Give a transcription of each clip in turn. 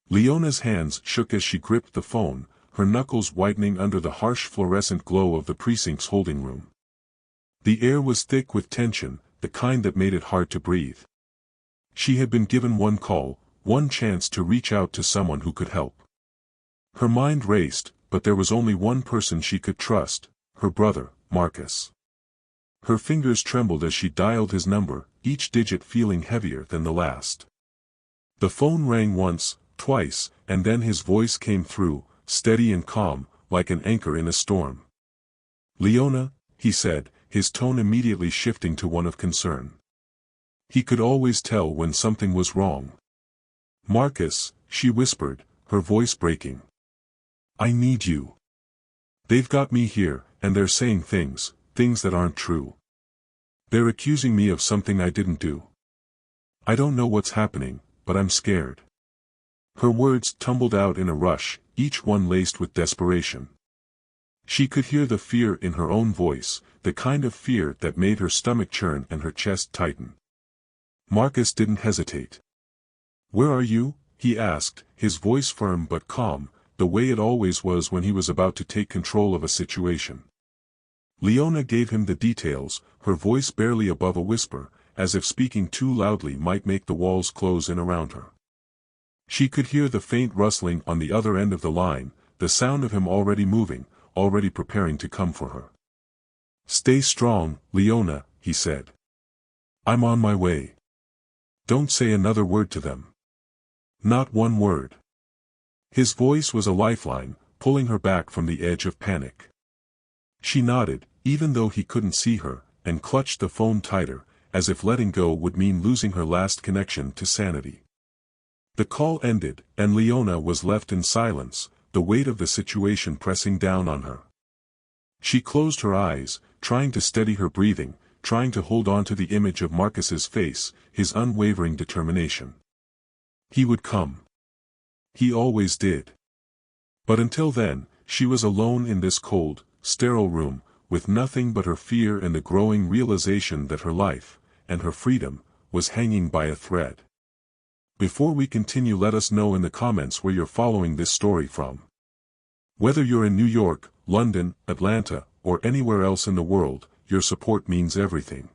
Leona's hands shook as she gripped the phone, her knuckles whitening under the harsh fluorescent glow of the precinct's holding room. The air was thick with tension, the kind that made it hard to breathe. She had been given one call, one chance to reach out to someone who could help. Her mind raced, but there was only one person she could trust, her brother, Marcus. Her fingers trembled as she dialed his number, each digit feeling heavier than the last. The phone rang once, twice, and then his voice came through, steady and calm, like an anchor in a storm. "Leona," he said, his tone immediately shifting to one of concern. He could always tell when something was wrong. "Marcus," she whispered, her voice breaking. "I need you. They've got me here, and they're saying things that aren't true. They're accusing me of something I didn't do. I don't know what's happening, but I'm scared." Her words tumbled out in a rush, each one laced with desperation. She could hear the fear in her own voice, the kind of fear that made her stomach churn and her chest tighten. Marcus didn't hesitate. "Where are you?" he asked, his voice firm but calm, the way it always was when he was about to take control of a situation. Leona gave him the details, her voice barely above a whisper, as if speaking too loudly might make the walls close in around her. She could hear the faint rustling on the other end of the line, the sound of him already moving, already preparing to come for her. "Stay strong, Leona," he said. "I'm on my way. Don't say another word to them. Not one word." His voice was a lifeline, pulling her back from the edge of panic. She nodded, even though he couldn't see her, and clutched the phone tighter, as if letting go would mean losing her last connection to sanity. The call ended, and Leona was left in silence, the weight of the situation pressing down on her. She closed her eyes, trying to steady her breathing, trying to hold on to the image of Marcus's face, his unwavering determination. He would come. He always did. But until then, she was alone in this cold, sterile room, with nothing but her fear and the growing realization that her life, and her freedom, was hanging by a thread. Before we continue, let us know in the comments where you're following this story from. Whether you're in New York, London, Atlanta, or anywhere else in the world, your support means everything.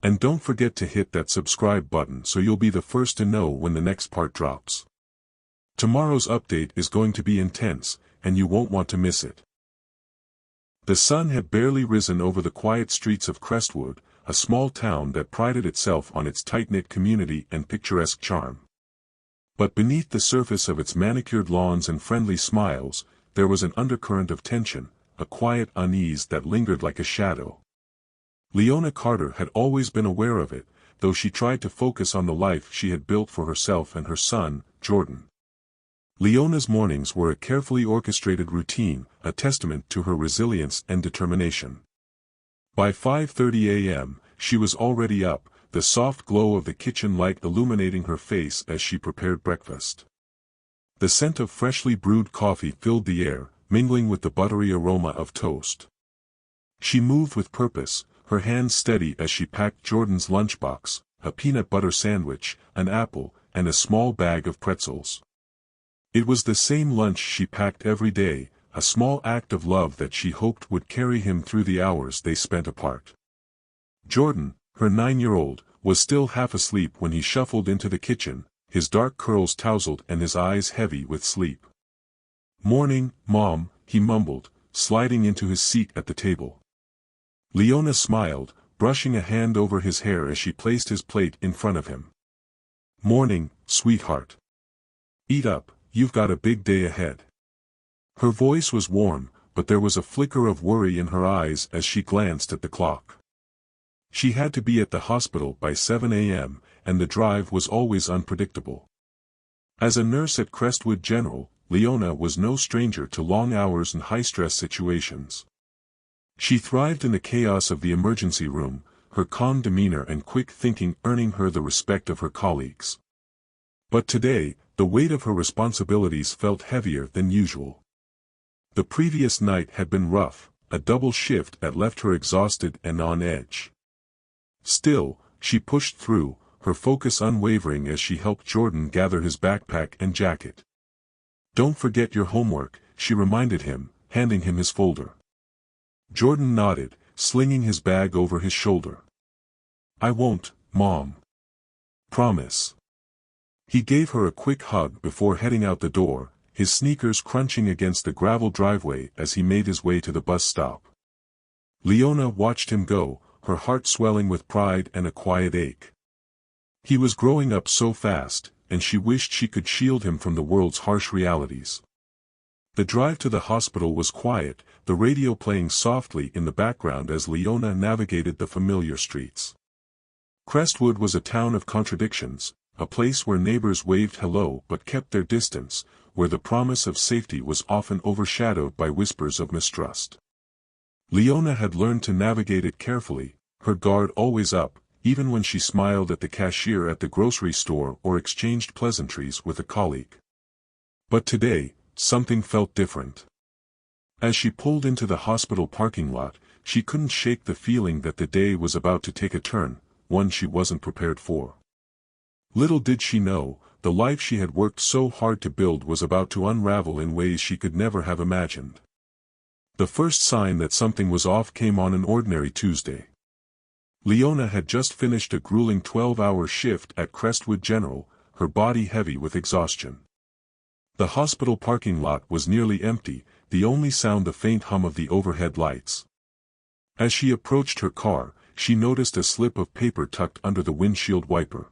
And don't forget to hit that subscribe button so you'll be the first to know when the next part drops. Tomorrow's update is going to be intense, and you won't want to miss it. The sun had barely risen over the quiet streets of Crestwood, a small town that prided itself on its tight-knit community and picturesque charm. But beneath the surface of its manicured lawns and friendly smiles, there was an undercurrent of tension, a quiet unease that lingered like a shadow. Leona Carter had always been aware of it, though she tried to focus on the life she had built for herself and her son, Jordan. Leona's mornings were a carefully orchestrated routine, a testament to her resilience and determination. By 5:30 a.m., she was already up, the soft glow of the kitchen light illuminating her face as she prepared breakfast. The scent of freshly brewed coffee filled the air, mingling with the buttery aroma of toast. She moved with purpose, her hands steady as she packed Jordan's lunchbox, a peanut butter sandwich, an apple, and a small bag of pretzels. It was the same lunch she packed every day, a small act of love that she hoped would carry him through the hours they spent apart. Jordan, her 9-year-old, was still half asleep when he shuffled into the kitchen, his dark curls tousled and his eyes heavy with sleep. "Morning, Mom," he mumbled, sliding into his seat at the table. Leona smiled, brushing a hand over his hair as she placed his plate in front of him. "Morning, sweetheart. Eat up, you've got a big day ahead." Her voice was warm, but there was a flicker of worry in her eyes as she glanced at the clock. She had to be at the hospital by 7 a.m., and the drive was always unpredictable. As a nurse at Crestwood General, Leona was no stranger to long hours and high-stress situations. She thrived in the chaos of the emergency room, her calm demeanor and quick thinking earning her the respect of her colleagues. But today, the weight of her responsibilities felt heavier than usual. The previous night had been rough, a double shift that left her exhausted and on edge. Still, she pushed through, her focus unwavering as she helped Jordan gather his backpack and jacket. "Don't forget your homework," she reminded him, handing him his folder. Jordan nodded, slinging his bag over his shoulder. "I won't, Mom. Promise." He gave her a quick hug before heading out the door, his sneakers crunching against the gravel driveway as he made his way to the bus stop. Leona watched him go, her heart swelling with pride and a quiet ache. He was growing up so fast, and she wished she could shield him from the world's harsh realities. The drive to the hospital was quiet, the radio playing softly in the background as Leona navigated the familiar streets. Crestwood was a town of contradictions, a place where neighbors waved hello but kept their distance, where the promise of safety was often overshadowed by whispers of mistrust. Leona had learned to navigate it carefully, her guard always up, even when she smiled at the cashier at the grocery store or exchanged pleasantries with a colleague. But today, something felt different. As she pulled into the hospital parking lot, she couldn't shake the feeling that the day was about to take a turn, one she wasn't prepared for. Little did she know, the life she had worked so hard to build was about to unravel in ways she could never have imagined. The first sign that something was off came on an ordinary Tuesday. Leona had just finished a grueling 12-hour shift at Crestwood General, her body heavy with exhaustion. The hospital parking lot was nearly empty, the only sound the faint hum of the overhead lights. As she approached her car, she noticed a slip of paper tucked under the windshield wiper.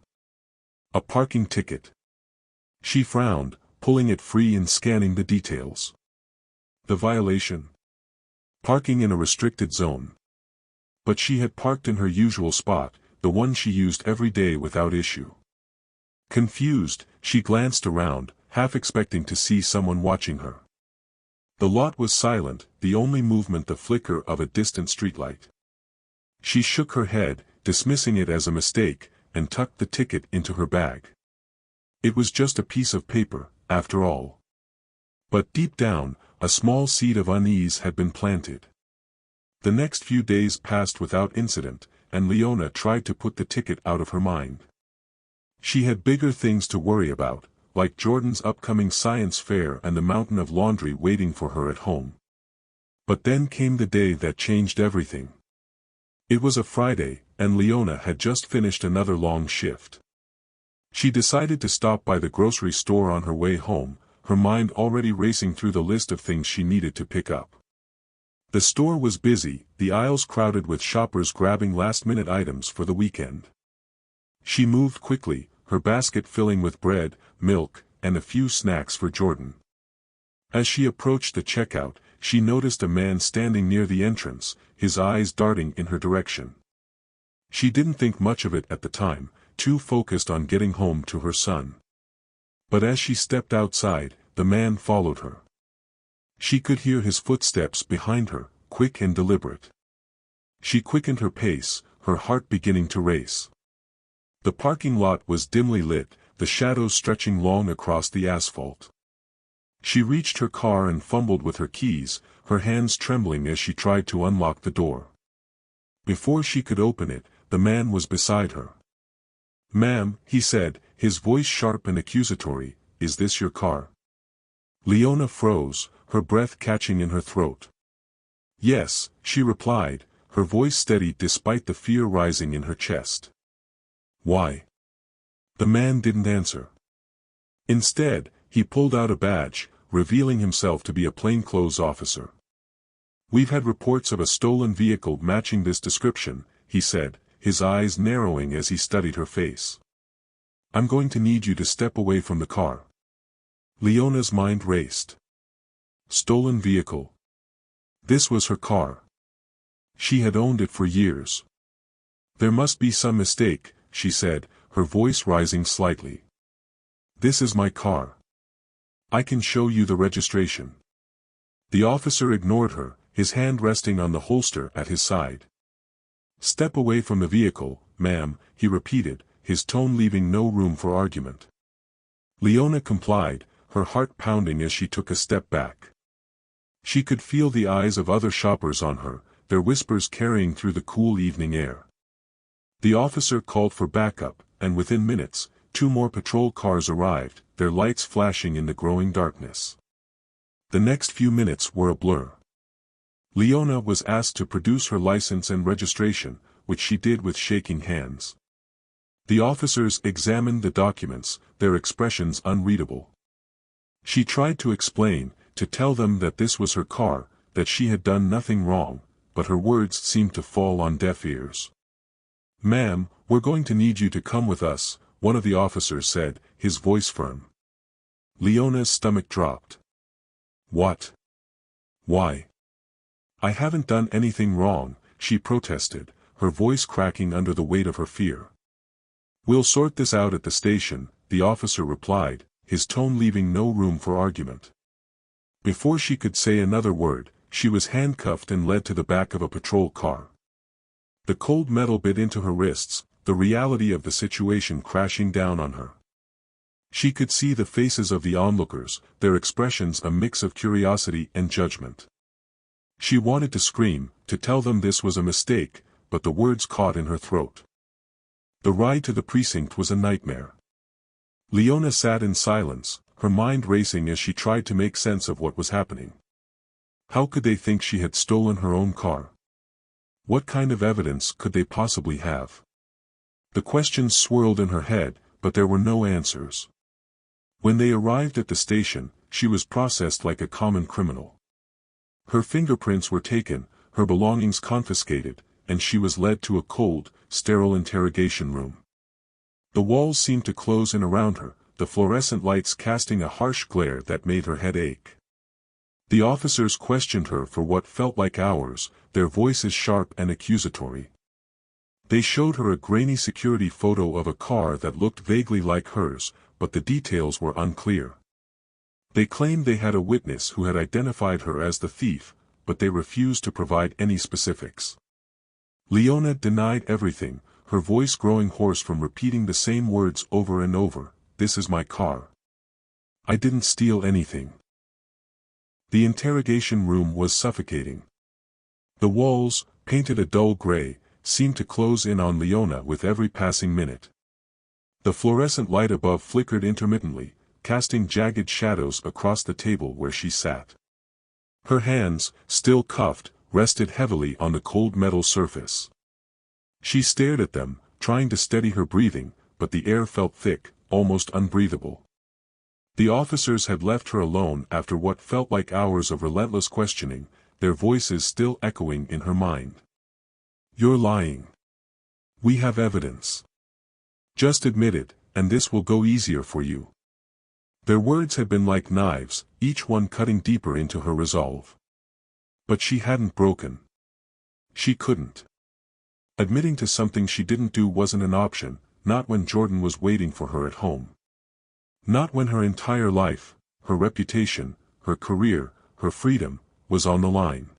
A parking ticket. She frowned, pulling it free and scanning the details. The violation? Parking in a restricted zone. But she had parked in her usual spot, the one she used every day without issue. Confused, she glanced around, half expecting to see someone watching her. The lot was silent, the only movement the flicker of a distant streetlight. She shook her head, dismissing it as a mistake, and tucked the ticket into her bag. It was just a piece of paper, after all. But deep down, a small seed of unease had been planted. The next few days passed without incident, and Leona tried to put the ticket out of her mind. She had bigger things to worry about, like Jordan's upcoming science fair and the mountain of laundry waiting for her at home. But then came the day that changed everything. It was a Friday, and Leona had just finished another long shift. She decided to stop by the grocery store on her way home, her mind already racing through the list of things she needed to pick up. The store was busy, the aisles crowded with shoppers grabbing last-minute items for the weekend. She moved quickly, her basket filling with bread, milk, and a few snacks for Jordan. As she approached the checkout, she noticed a man standing near the entrance, his eyes darting in her direction. She didn't think much of it at the time, too focused on getting home to her son. But as she stepped outside, the man followed her. She could hear his footsteps behind her, quick and deliberate. She quickened her pace, her heart beginning to race. The parking lot was dimly lit, the shadows stretching long across the asphalt. She reached her car and fumbled with her keys, her hands trembling as she tried to unlock the door. Before she could open it, the man was beside her. "Ma'am," he said, his voice sharp and accusatory, "is this your car?" Leona froze, her breath catching in her throat. "Yes," she replied, her voice steady despite the fear rising in her chest. "Why?" The man didn't answer. Instead, he pulled out a badge, revealing himself to be a plainclothes officer. "We've had reports of a stolen vehicle matching this description," he said, his eyes narrowing as he studied her face. "I'm going to need you to step away from the car." Leona's mind raced. Stolen vehicle. This was her car. She had owned it for years. "There must be some mistake," she said, her voice rising slightly. "This is my car. I can show you the registration." The officer ignored her, his hand resting on the holster at his side. "Step away from the vehicle, ma'am," he repeated, his tone leaving no room for argument. Leona complied, her heart pounding as she took a step back. She could feel the eyes of other shoppers on her, their whispers carrying through the cool evening air. The officer called for backup, and within minutes, 2 more patrol cars arrived, their lights flashing in the growing darkness. The next few minutes were a blur. Leona was asked to produce her license and registration, which she did with shaking hands. The officers examined the documents, their expressions unreadable. She tried to explain, to tell them that this was her car, that she had done nothing wrong, but her words seemed to fall on deaf ears. "Ma'am, we're going to need you to come with us," one of the officers said, his voice firm. Leona's stomach dropped. "What? Why? I haven't done anything wrong," she protested, her voice cracking under the weight of her fear. "We'll sort this out at the station," the officer replied, his tone leaving no room for argument. Before she could say another word, she was handcuffed and led to the back of a patrol car. The cold metal bit into her wrists, the reality of the situation crashing down on her. She could see the faces of the onlookers, their expressions a mix of curiosity and judgment. She wanted to scream, to tell them this was a mistake, but the words caught in her throat. The ride to the precinct was a nightmare. Leona sat in silence, her mind racing as she tried to make sense of what was happening. How could they think she had stolen her own car? What kind of evidence could they possibly have? The questions swirled in her head, but there were no answers. When they arrived at the station, she was processed like a common criminal. Her fingerprints were taken, her belongings confiscated, and she was led to a cold, sterile interrogation room. The walls seemed to close in around her, the fluorescent lights casting a harsh glare that made her head ache. The officers questioned her for what felt like hours, their voices sharp and accusatory. They showed her a grainy security photo of a car that looked vaguely like hers, but the details were unclear. They claimed they had a witness who had identified her as the thief, but they refused to provide any specifics. Leona denied everything, her voice growing hoarse from repeating the same words over and over, "This is my car. I didn't steal anything." The interrogation room was suffocating. The walls, painted a dull gray, seemed to close in on Leona with every passing minute. The fluorescent light above flickered intermittently, casting jagged shadows across the table where she sat. Her hands, still cuffed, rested heavily on the cold metal surface. She stared at them, trying to steady her breathing, but the air felt thick, almost unbreathable. The officers had left her alone after what felt like hours of relentless questioning, their voices still echoing in her mind. "You're lying. We have evidence. Just admit it, and this will go easier for you." Their words had been like knives, each one cutting deeper into her resolve. But she hadn't broken. She couldn't. Admitting to something she didn't do wasn't an option, not when Jordan was waiting for her at home. Not when her entire life, her reputation, her career, her freedom, was on the line.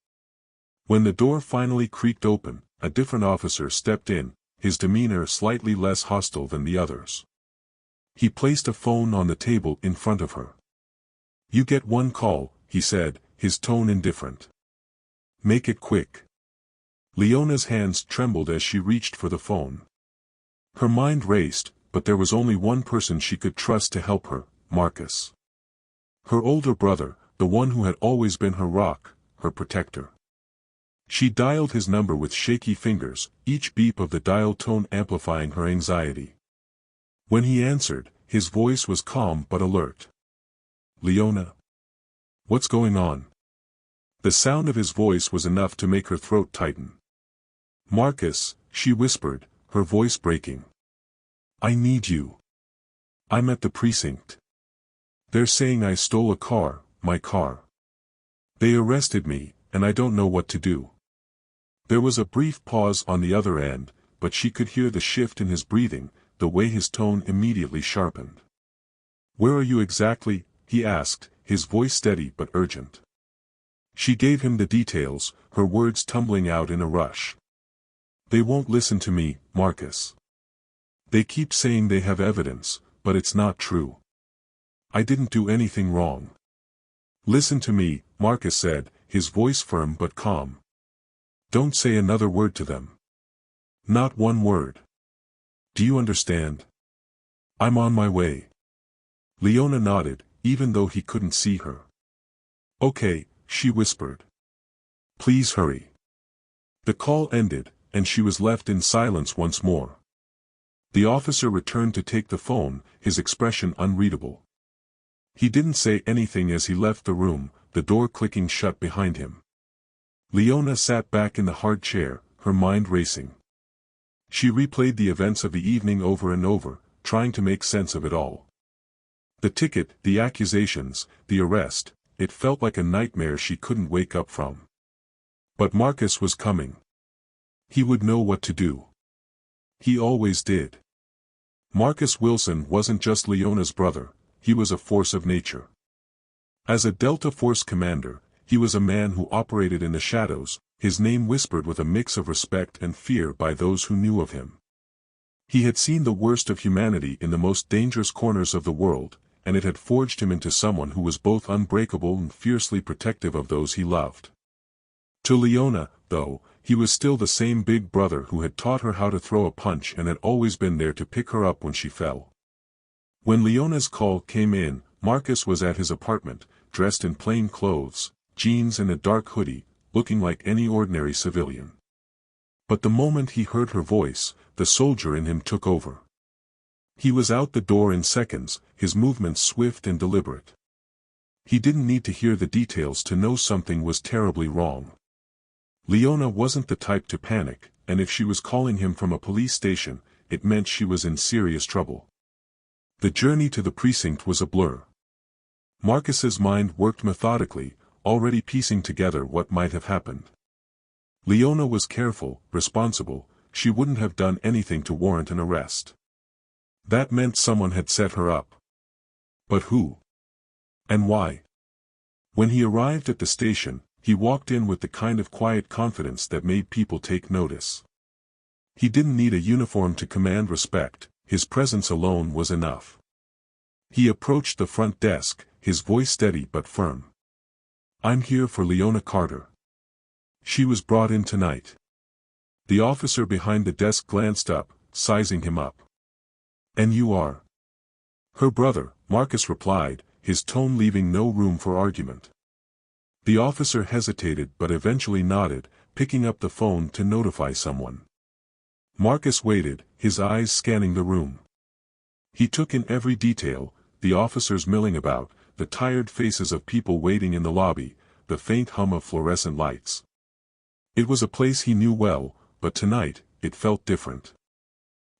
When the door finally creaked open, a different officer stepped in, his demeanor slightly less hostile than the others. He placed a phone on the table in front of her. "You get one call," he said, his tone indifferent. "Make it quick." Leona's hands trembled as she reached for the phone. Her mind raced, but there was only one person she could trust to help her, Marcus. Her older brother, the one who had always been her rock, her protector. She dialed his number with shaky fingers, each beep of the dial tone amplifying her anxiety. When he answered, his voice was calm but alert. "Leona? What's going on?" The sound of his voice was enough to make her throat tighten. "Marcus," she whispered, her voice breaking. "I need you. I'm at the precinct. They're saying I stole a car, my car. They arrested me, and I don't know what to do." There was a brief pause on the other end, but she could hear the shift in his breathing, the way his tone immediately sharpened. "Where are you exactly?" he asked, his voice steady but urgent. She gave him the details, her words tumbling out in a rush. "They won't listen to me, Marcus. They keep saying they have evidence, but it's not true. I didn't do anything wrong." "Listen to me," Marcus said, his voice firm but calm. "Don't say another word to them. Not one word. Do you understand?" I'm on my way. Leona nodded, even though he couldn't see her. Okay, she whispered. Please hurry. The call ended, and she was left in silence once more. The officer returned to take the phone, his expression unreadable. He didn't say anything as he left the room, the door clicking shut behind him. Leona sat back in the hard chair, her mind racing. She replayed the events of the evening over and over, trying to make sense of it all. The ticket, the accusations, the arrest, it felt like a nightmare she couldn't wake up from. But Marcus was coming. He would know what to do. He always did. Marcus Wilson wasn't just Leona's brother, he was a force of nature. As a Delta Force commander, he was a man who operated in the shadows, his name whispered with a mix of respect and fear by those who knew of him. He had seen the worst of humanity in the most dangerous corners of the world, and it had forged him into someone who was both unbreakable and fiercely protective of those he loved. To Leona, though, he was still the same big brother who had taught her how to throw a punch and had always been there to pick her up when she fell. When Leona's call came in, Marcus was at his apartment, dressed in plain clothes, jeans and a dark hoodie, looking like any ordinary civilian. But the moment he heard her voice, the soldier in him took over. He was out the door in seconds, his movements swift and deliberate. He didn't need to hear the details to know something was terribly wrong. Leona wasn't the type to panic, and if she was calling him from a police station, it meant she was in serious trouble. The journey to the precinct was a blur. Marcus's mind worked methodically, already piecing together what might have happened. Leona was careful, responsible, she wouldn't have done anything to warrant an arrest. That meant someone had set her up. But who? And why? When he arrived at the station, he walked in with the kind of quiet confidence that made people take notice. He didn't need a uniform to command respect, his presence alone was enough. He approached the front desk, his voice steady but firm. I'm here for Leona Carter. She was brought in tonight. The officer behind the desk glanced up, sizing him up. And you are? Her brother, Marcus replied, his tone leaving no room for argument. The officer hesitated but eventually nodded, picking up the phone to notify someone. Marcus waited, his eyes scanning the room. He took in every detail, the officers milling about, the tired faces of people waiting in the lobby, the faint hum of fluorescent lights. It was a place he knew well, but tonight, it felt different.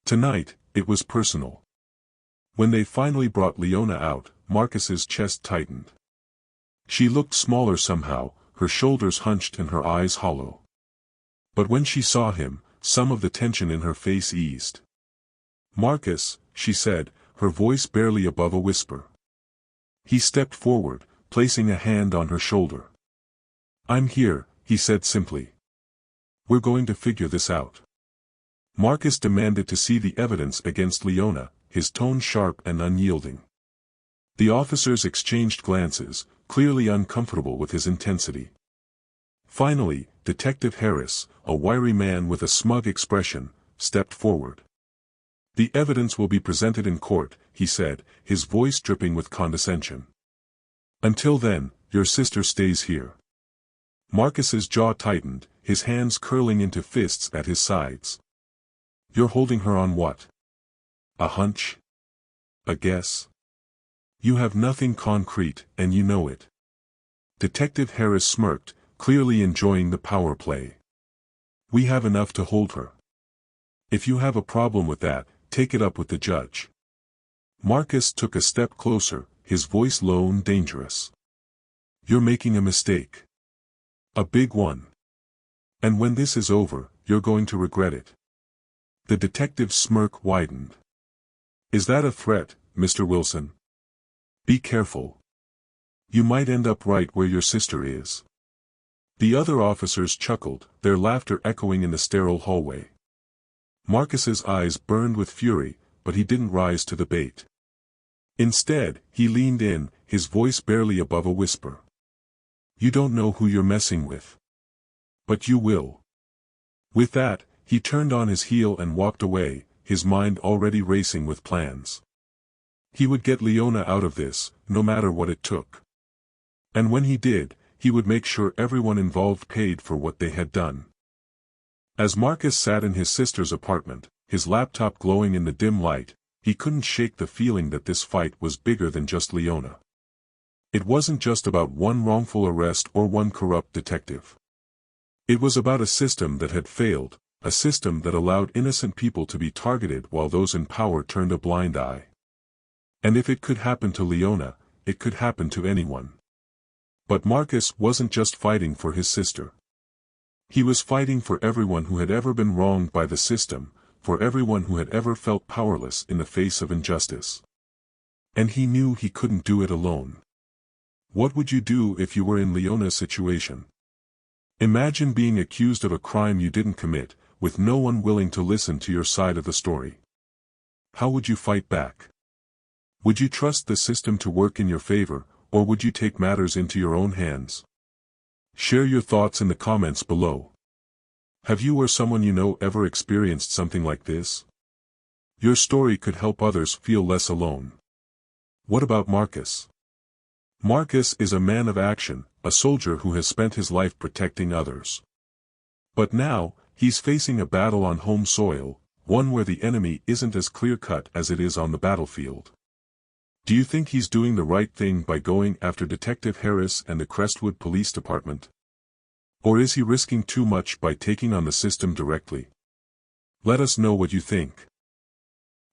Tonight, it was personal. When they finally brought Leona out, Marcus's chest tightened. She looked smaller somehow, her shoulders hunched and her eyes hollow. But when she saw him, some of the tension in her face eased. Marcus, she said, her voice barely above a whisper. He stepped forward, placing a hand on her shoulder. I'm here, he said simply. We're going to figure this out. Marcus demanded to see the evidence against Leona, his tone sharp and unyielding. The officers exchanged glances, clearly uncomfortable with his intensity. Finally, Detective Harass, a wiry man with a smug expression, stepped forward. The evidence will be presented in court, he said, his voice dripping with condescension. Until then, your sister stays here. Marcus's jaw tightened, his hands curling into fists at his sides. You're holding her on what? A hunch? A guess? You have nothing concrete, and you know it. Detective Harass smirked, clearly enjoying the power play. We have enough to hold her. If you have a problem with that, take it up with the judge. Marcus took a step closer, his voice low and dangerous. You're making a mistake. A big one. And when this is over, you're going to regret it. The detective's smirk widened. Is that a threat, Mr. Wilson? Be careful. You might end up right where your sister is. The other officers chuckled, their laughter echoing in the sterile hallway. Marcus's eyes burned with fury, but he didn't rise to the bait. Instead, he leaned in, his voice barely above a whisper. You don't know who you're messing with. But you will. With that, he turned on his heel and walked away, his mind already racing with plans. He would get Leona out of this, no matter what it took. And when he did, he would make sure everyone involved paid for what they had done. As Marcus sat in his sister's apartment, his laptop glowing in the dim light, he couldn't shake the feeling that this fight was bigger than just Leona. It wasn't just about one wrongful arrest or one corrupt detective. It was about a system that had failed, a system that allowed innocent people to be targeted while those in power turned a blind eye. And if it could happen to Leona, it could happen to anyone. But Marcus wasn't just fighting for his sister. He was fighting for everyone who had ever been wronged by the system, for everyone who had ever felt powerless in the face of injustice. And he knew he couldn't do it alone. What would you do if you were in Leona's situation? Imagine being accused of a crime you didn't commit, with no one willing to listen to your side of the story. How would you fight back? Would you trust the system to work in your favor, or would you take matters into your own hands? Share your thoughts in the comments below. Have you or someone you know ever experienced something like this? Your story could help others feel less alone. What about Marcus? Marcus is a man of action, a soldier who has spent his life protecting others. But now, he's facing a battle on home soil, one where the enemy isn't as clear-cut as it is on the battlefield. Do you think he's doing the right thing by going after Detective Harass and the Crestwood Police Department? Or is he risking too much by taking on the system directly? Let us know what you think.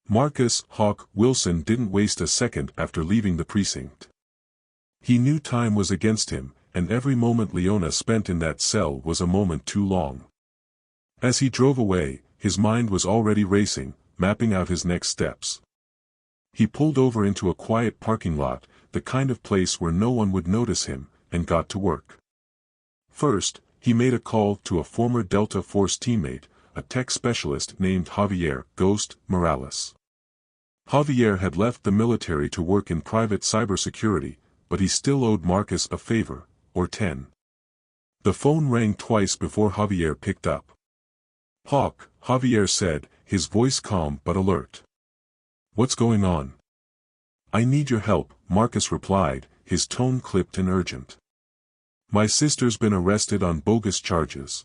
Marcus "Hawk" Wilson didn't waste a second after leaving the precinct. He knew time was against him, and every moment Leona spent in that cell was a moment too long. As he drove away, his mind was already racing, mapping out his next steps. He pulled over into a quiet parking lot, the kind of place where no one would notice him, and got to work. First, he made a call to a former Delta Force teammate, a tech specialist named Javier "Ghost" Morales. Javier had left the military to work in private cybersecurity, but he still owed Marcus a favor, or 10. The phone rang twice before Javier picked up. "Hawk," Javier said, his voice calm but alert. "What's going on?" "I need your help," Marcus replied, his tone clipped and urgent. "My sister's been arrested on bogus charges.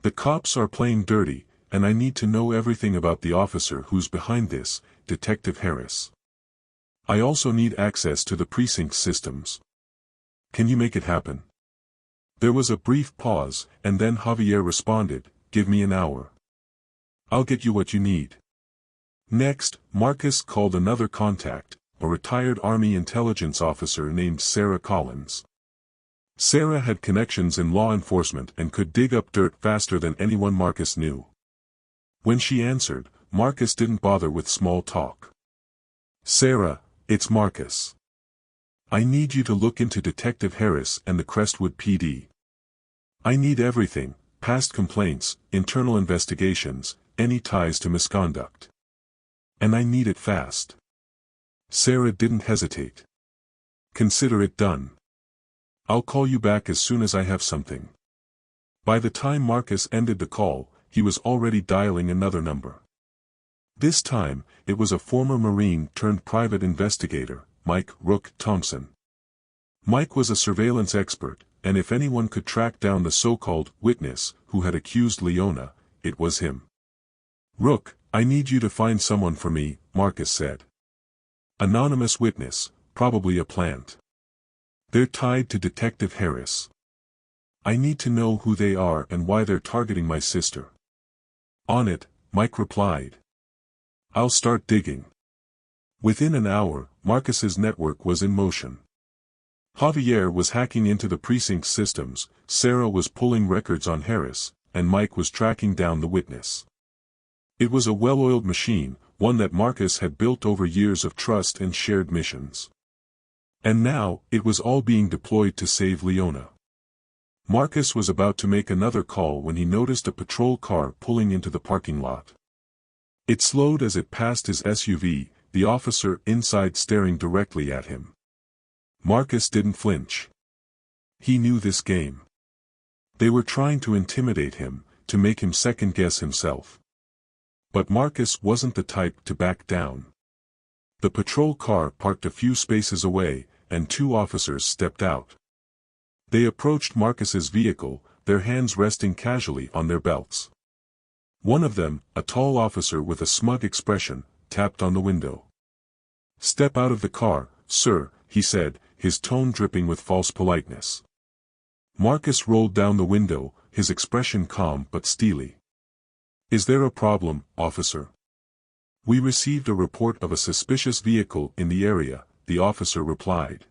The cops are playing dirty, and I need to know everything about the officer who's behind this, Detective Harass. I also need access to the precinct systems. Can you make it happen?" There was a brief pause, and then Javier responded, "Give me an hour. I'll get you what you need." Next, Marcus called another contact, a retired Army intelligence officer named Sarah Collins. Sarah had connections in law enforcement and could dig up dirt faster than anyone Marcus knew. When she answered, Marcus didn't bother with small talk. "Sarah, it's Marcus. I need you to look into Detective Harass and the Crestwood PD. I need everything, past complaints, internal investigations, any ties to misconduct. And I need it fast." Sarah didn't hesitate. "Consider it done. I'll call you back as soon as I have something." By the time Marcus ended the call, he was already dialing another number. This time, it was a former Marine turned private investigator, Mike "Rook" Thompson. Mike was a surveillance expert, and if anyone could track down the so-called witness who had accused Leona, it was him. "Rook, I need you to find someone for me," Marcus said. "Anonymous witness, probably a plant. They're tied to Detective Harass. I need to know who they are and why they're targeting my sister." "On it," Mike replied. "I'll start digging." Within an hour, Marcus's network was in motion. Javier was hacking into the precinct systems, Sarah was pulling records on Harass, and Mike was tracking down the witness. It was a well-oiled machine, one that Marcus had built over years of trust and shared missions. And now, it was all being deployed to save Leona. Marcus was about to make another call when he noticed a patrol car pulling into the parking lot. It slowed as it passed his SUV, the officer inside staring directly at him. Marcus didn't flinch. He knew this game. They were trying to intimidate him, to make him second-guess himself. But Marcus wasn't the type to back down. The patrol car parked a few spaces away, and two officers stepped out. They approached Marcus's vehicle, their hands resting casually on their belts. One of them, a tall officer with a smug expression, tapped on the window. "Step out of the car, sir," he said, his tone dripping with false politeness. Marcus rolled down the window, his expression calm but steely. "Is there a problem, officer?" "We received a report of a suspicious vehicle in the area," the officer replied.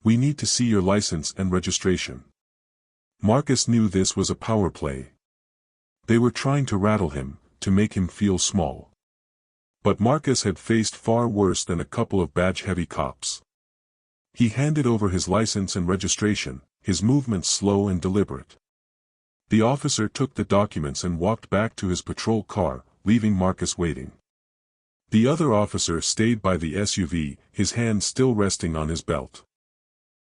"We need to see your license and registration." Marcus knew this was a power play. They were trying to rattle him, to make him feel small. But Marcus had faced far worse than a couple of badge-heavy cops. He handed over his license and registration, his movements slow and deliberate. The officer took the documents and walked back to his patrol car, leaving Marcus waiting. The other officer stayed by the SUV, his hand still resting on his belt.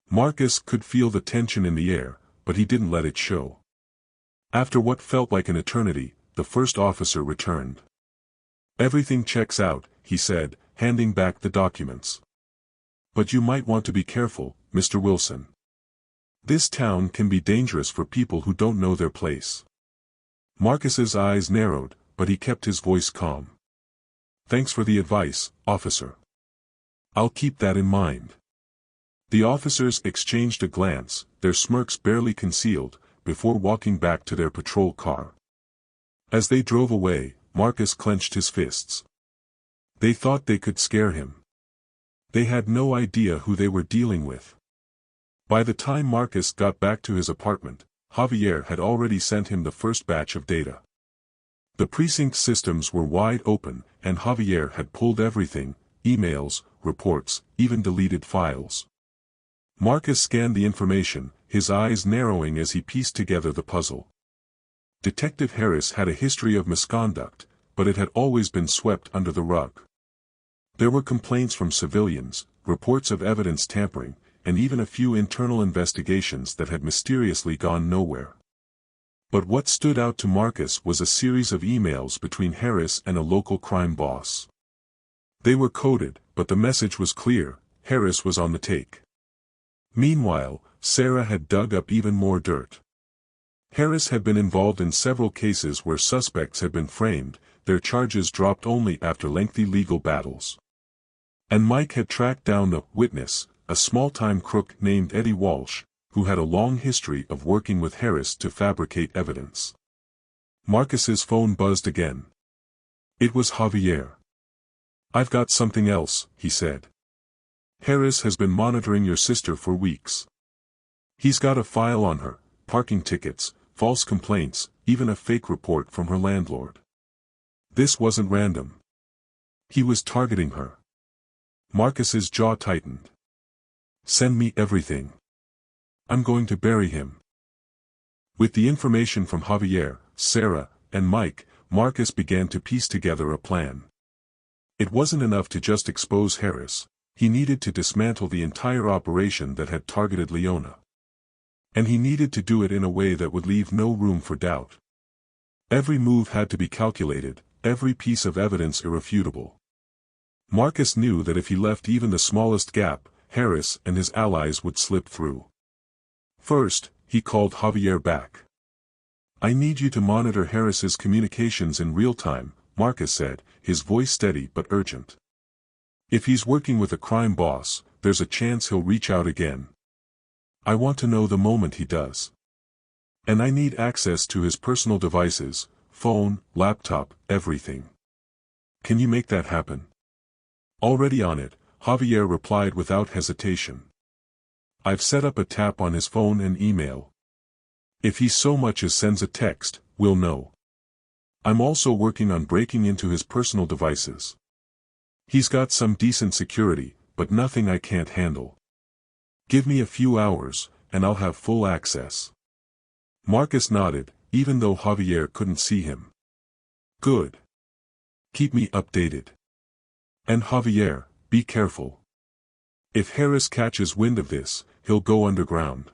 Marcus could feel the tension in the air, but he didn't let it show. After what felt like an eternity, the first officer returned. "Everything checks out," he said, handing back the documents. "But you might want to be careful, Mr. Wilson. This town can be dangerous for people who don't know their place." Marcus's eyes narrowed, but he kept his voice calm. "Thanks for the advice, officer. I'll keep that in mind." The officers exchanged a glance, their smirks barely concealed, before walking back to their patrol car. As they drove away, Marcus clenched his fists. They thought they could scare him. They had no idea who they were dealing with. By the time Marcus got back to his apartment, Javier had already sent him the first batch of data. The precinct systems were wide open, and Javier had pulled everything: emails, reports, even deleted files. Marcus scanned the information, his eyes narrowing as he pieced together the puzzle. Detective Harass had a history of misconduct, but it had always been swept under the rug. There were complaints from civilians, reports of evidence tampering, and even a few internal investigations that had mysteriously gone nowhere. But what stood out to Marcus was a series of emails between Harass and a local crime boss. They were coded, but the message was clear: Harass was on the take. Meanwhile, Sarah had dug up even more dirt. Harass had been involved in several cases where suspects had been framed, their charges dropped only after lengthy legal battles. And Mike had tracked down the witness, a small-time crook named Eddie Walsh, who had a long history of working with Harass to fabricate evidence. Marcus's phone buzzed again. It was Javier. "I've got something else," he said. "Harass has been monitoring your sister for weeks. He's got a file on her, parking tickets, false complaints, even a fake report from her landlord. This wasn't random. He was targeting her." Marcus's jaw tightened. "Send me everything. I'm going to bury him." With the information from Javier, Sarah, and Mike, Marcus began to piece together a plan. It wasn't enough to just expose Harass. He needed to dismantle the entire operation that had targeted Leona. And he needed to do it in a way that would leave no room for doubt. Every move had to be calculated, every piece of evidence irrefutable. Marcus knew that if he left even the smallest gap, Harass and his allies would slip through. First, he called Javier back. "I need you to monitor Harass's communications in real time," Marcus said, his voice steady but urgent. "If he's working with a crime boss, there's a chance he'll reach out again. I want to know the moment he does. And I need access to his personal devices, phone, laptop, everything. Can you make that happen?" "Already on it," Javier replied without hesitation. "I've set up a tap on his phone and email. If he so much as sends a text, we'll know. I'm also working on breaking into his personal devices. He's got some decent security, but nothing I can't handle. Give me a few hours, and I'll have full access." Marcus nodded, even though Javier couldn't see him. "Good. Keep me updated. And Javier, be careful. If Harass catches wind of this, he'll go underground."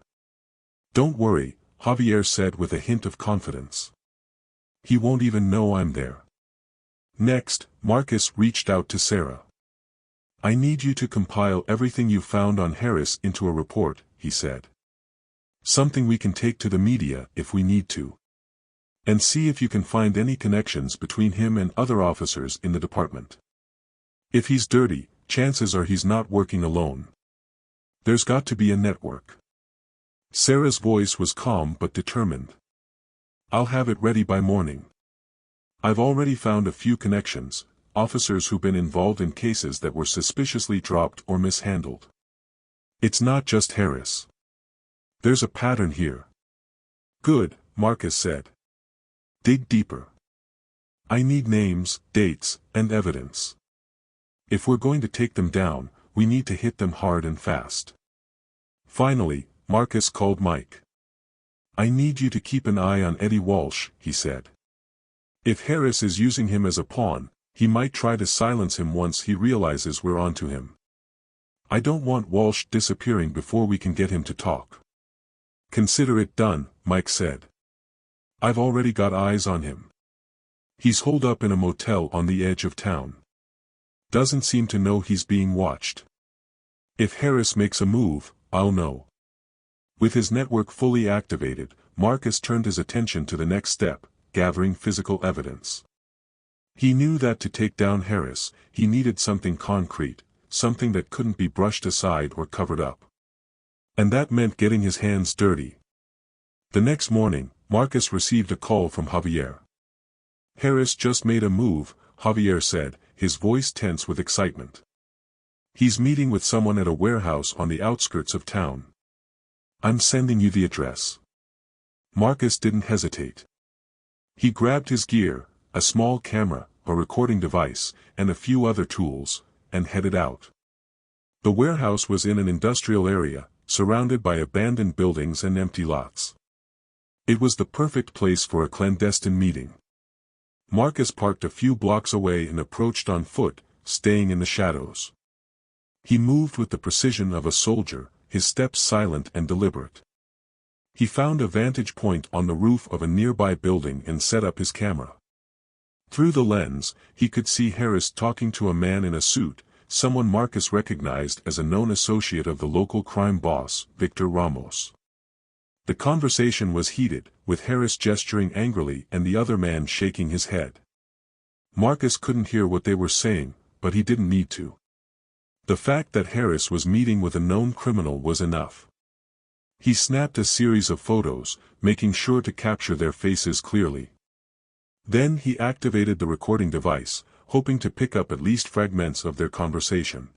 "Don't worry," Javier said with a hint of confidence. "He won't even know I'm there." Next, Marcus reached out to Sarah. I need you to compile everything you found on Harass into a report, he said. Something we can take to the media if we need to. And see if you can find any connections between him and other officers in the department. If he's dirty, chances are he's not working alone. There's got to be a network. Sarah's voice was calm but determined. I'll have it ready by morning. I've already found a few connections, officers who've been involved in cases that were suspiciously dropped or mishandled. It's not just Harass. There's a pattern here. Good, Marcus said. Dig deeper. I need names, dates, and evidence. If we're going to take them down, we need to hit them hard and fast. Finally, Marcus called Mike. I need you to keep an eye on Eddie Walsh, he said. If Harass is using him as a pawn, he might try to silence him once he realizes we're onto him. I don't want Walsh disappearing before we can get him to talk. Consider it done, Mike said. I've already got eyes on him. He's holed up in a motel on the edge of town. Doesn't seem to know he's being watched. If Harass makes a move, I'll know. With his network fully activated, Marcus turned his attention to the next step, gathering physical evidence. He knew that to take down Harass, he needed something concrete, something that couldn't be brushed aside or covered up. And that meant getting his hands dirty. The next morning, Marcus received a call from Javier. Harass just made a move, Javier said, his voice tense with excitement. He's meeting with someone at a warehouse on the outskirts of town. I'm sending you the address. Marcus didn't hesitate. He grabbed his gear, a small camera, a recording device, and a few other tools, and headed out. The warehouse was in an industrial area, surrounded by abandoned buildings and empty lots. It was the perfect place for a clandestine meeting. Marcus parked a few blocks away and approached on foot, staying in the shadows. He moved with the precision of a soldier, his steps silent and deliberate. He found a vantage point on the roof of a nearby building and set up his camera. Through the lens, he could see Harass talking to a man in a suit, someone Marcus recognized as a known associate of the local crime boss, Victor Ramos. The conversation was heated, with Harass gesturing angrily and the other man shaking his head. Marcus couldn't hear what they were saying, but he didn't need to. The fact that Harass was meeting with a known criminal was enough. He snapped a series of photos, making sure to capture their faces clearly. Then he activated the recording device, hoping to pick up at least fragments of their conversation.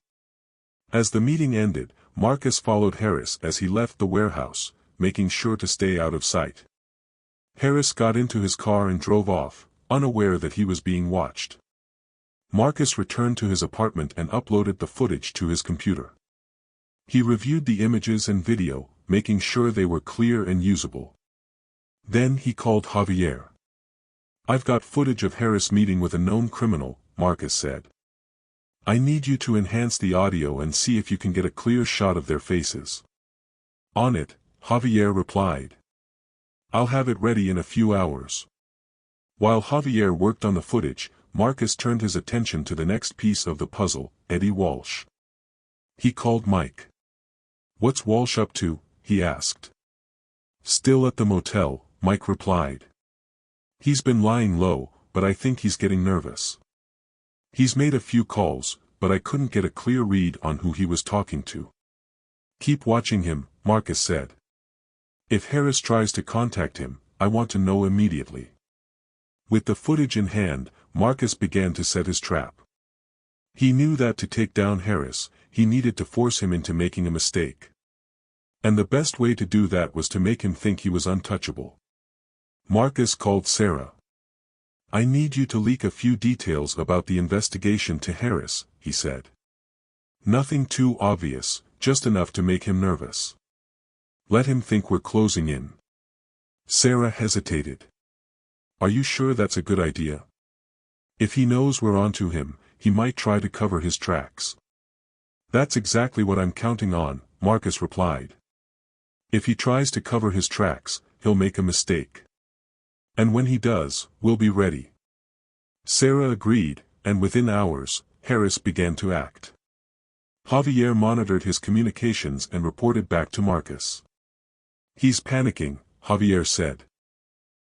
As the meeting ended, Marcus followed Harass as he left the warehouse, making sure to stay out of sight. Harass got into his car and drove off, unaware that he was being watched. Marcus returned to his apartment and uploaded the footage to his computer. He reviewed the images and video, making sure they were clear and usable. Then he called Javier. I've got footage of Harass meeting with a known criminal, Marcus said. I need you to enhance the audio and see if you can get a clear shot of their faces. On it, Javier replied. I'll have it ready in a few hours. While Javier worked on the footage, Marcus turned his attention to the next piece of the puzzle, Eddie Walsh. He called Mike. What's Walsh up to? He asked. Still at the motel, Mike replied. He's been lying low, but I think he's getting nervous. He's made a few calls, but I couldn't get a clear read on who he was talking to. Keep watching him, Marcus said. If Harass tries to contact him, I want to know immediately. With the footage in hand, Marcus began to set his trap. He knew that to take down Harass, he needed to force him into making a mistake. And the best way to do that was to make him think he was untouchable. Marcus called Sarah. I need you to leak a few details about the investigation to Harass, he said. Nothing too obvious, just enough to make him nervous. Let him think we're closing in. Sarah hesitated. Are you sure that's a good idea? If he knows we're onto him, he might try to cover his tracks. That's exactly what I'm counting on, Marcus replied. If he tries to cover his tracks, he'll make a mistake. And when he does, we'll be ready. Sarah agreed, and within hours, Harass began to act. Javier monitored his communications and reported back to Marcus. "He's panicking," Javier said.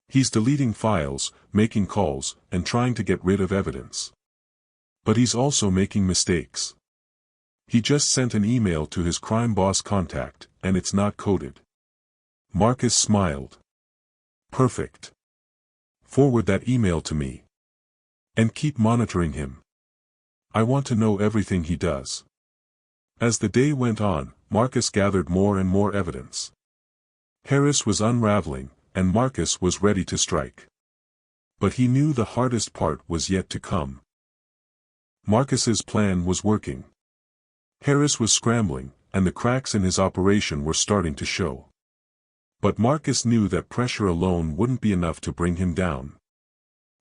"He's deleting files, making calls, and trying to get rid of evidence. But he's also making mistakes. He just sent an email to his crime boss contact, and it's not coded." Marcus smiled. "Perfect. Forward that email to me. And keep monitoring him. I want to know everything he does." As the day went on, Marcus gathered more and more evidence. Harass was unraveling, and Marcus was ready to strike. But he knew the hardest part was yet to come. Marcus's plan was working. Harass was scrambling, and the cracks in his operation were starting to show. But Marcus knew that pressure alone wouldn't be enough to bring him down.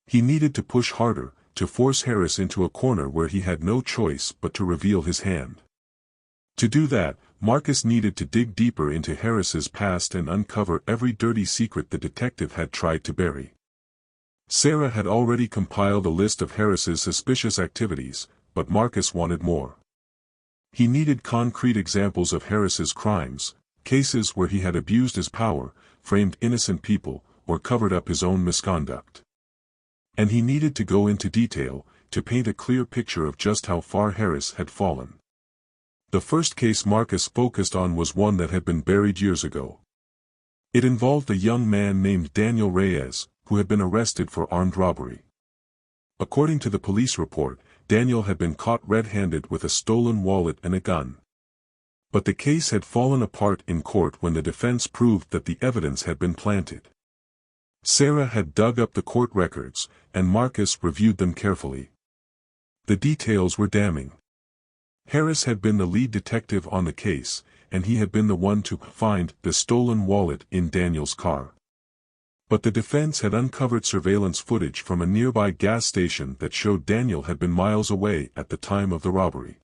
He needed to push harder, to force Harass into a corner where he had no choice but to reveal his hand. To do that, Marcus needed to dig deeper into Harass's past and uncover every dirty secret the detective had tried to bury. Sarah had already compiled a list of Harass's suspicious activities, but Marcus wanted more. He needed concrete examples of Harass's crimes, cases where he had abused his power, framed innocent people, or covered up his own misconduct. And he needed to go into detail, to paint a clear picture of just how far Harass had fallen. The first case Marcus focused on was one that had been buried years ago. It involved a young man named Daniel Reyes, who had been arrested for armed robbery. According to the police report, Daniel had been caught red-handed with a stolen wallet and a gun. But the case had fallen apart in court when the defense proved that the evidence had been planted. Sarah had dug up the court records, and Marcus reviewed them carefully. The details were damning. Harass had been the lead detective on the case, and he had been the one to find the stolen wallet in Daniel's car. But the defense had uncovered surveillance footage from a nearby gas station that showed Daniel had been miles away at the time of the robbery.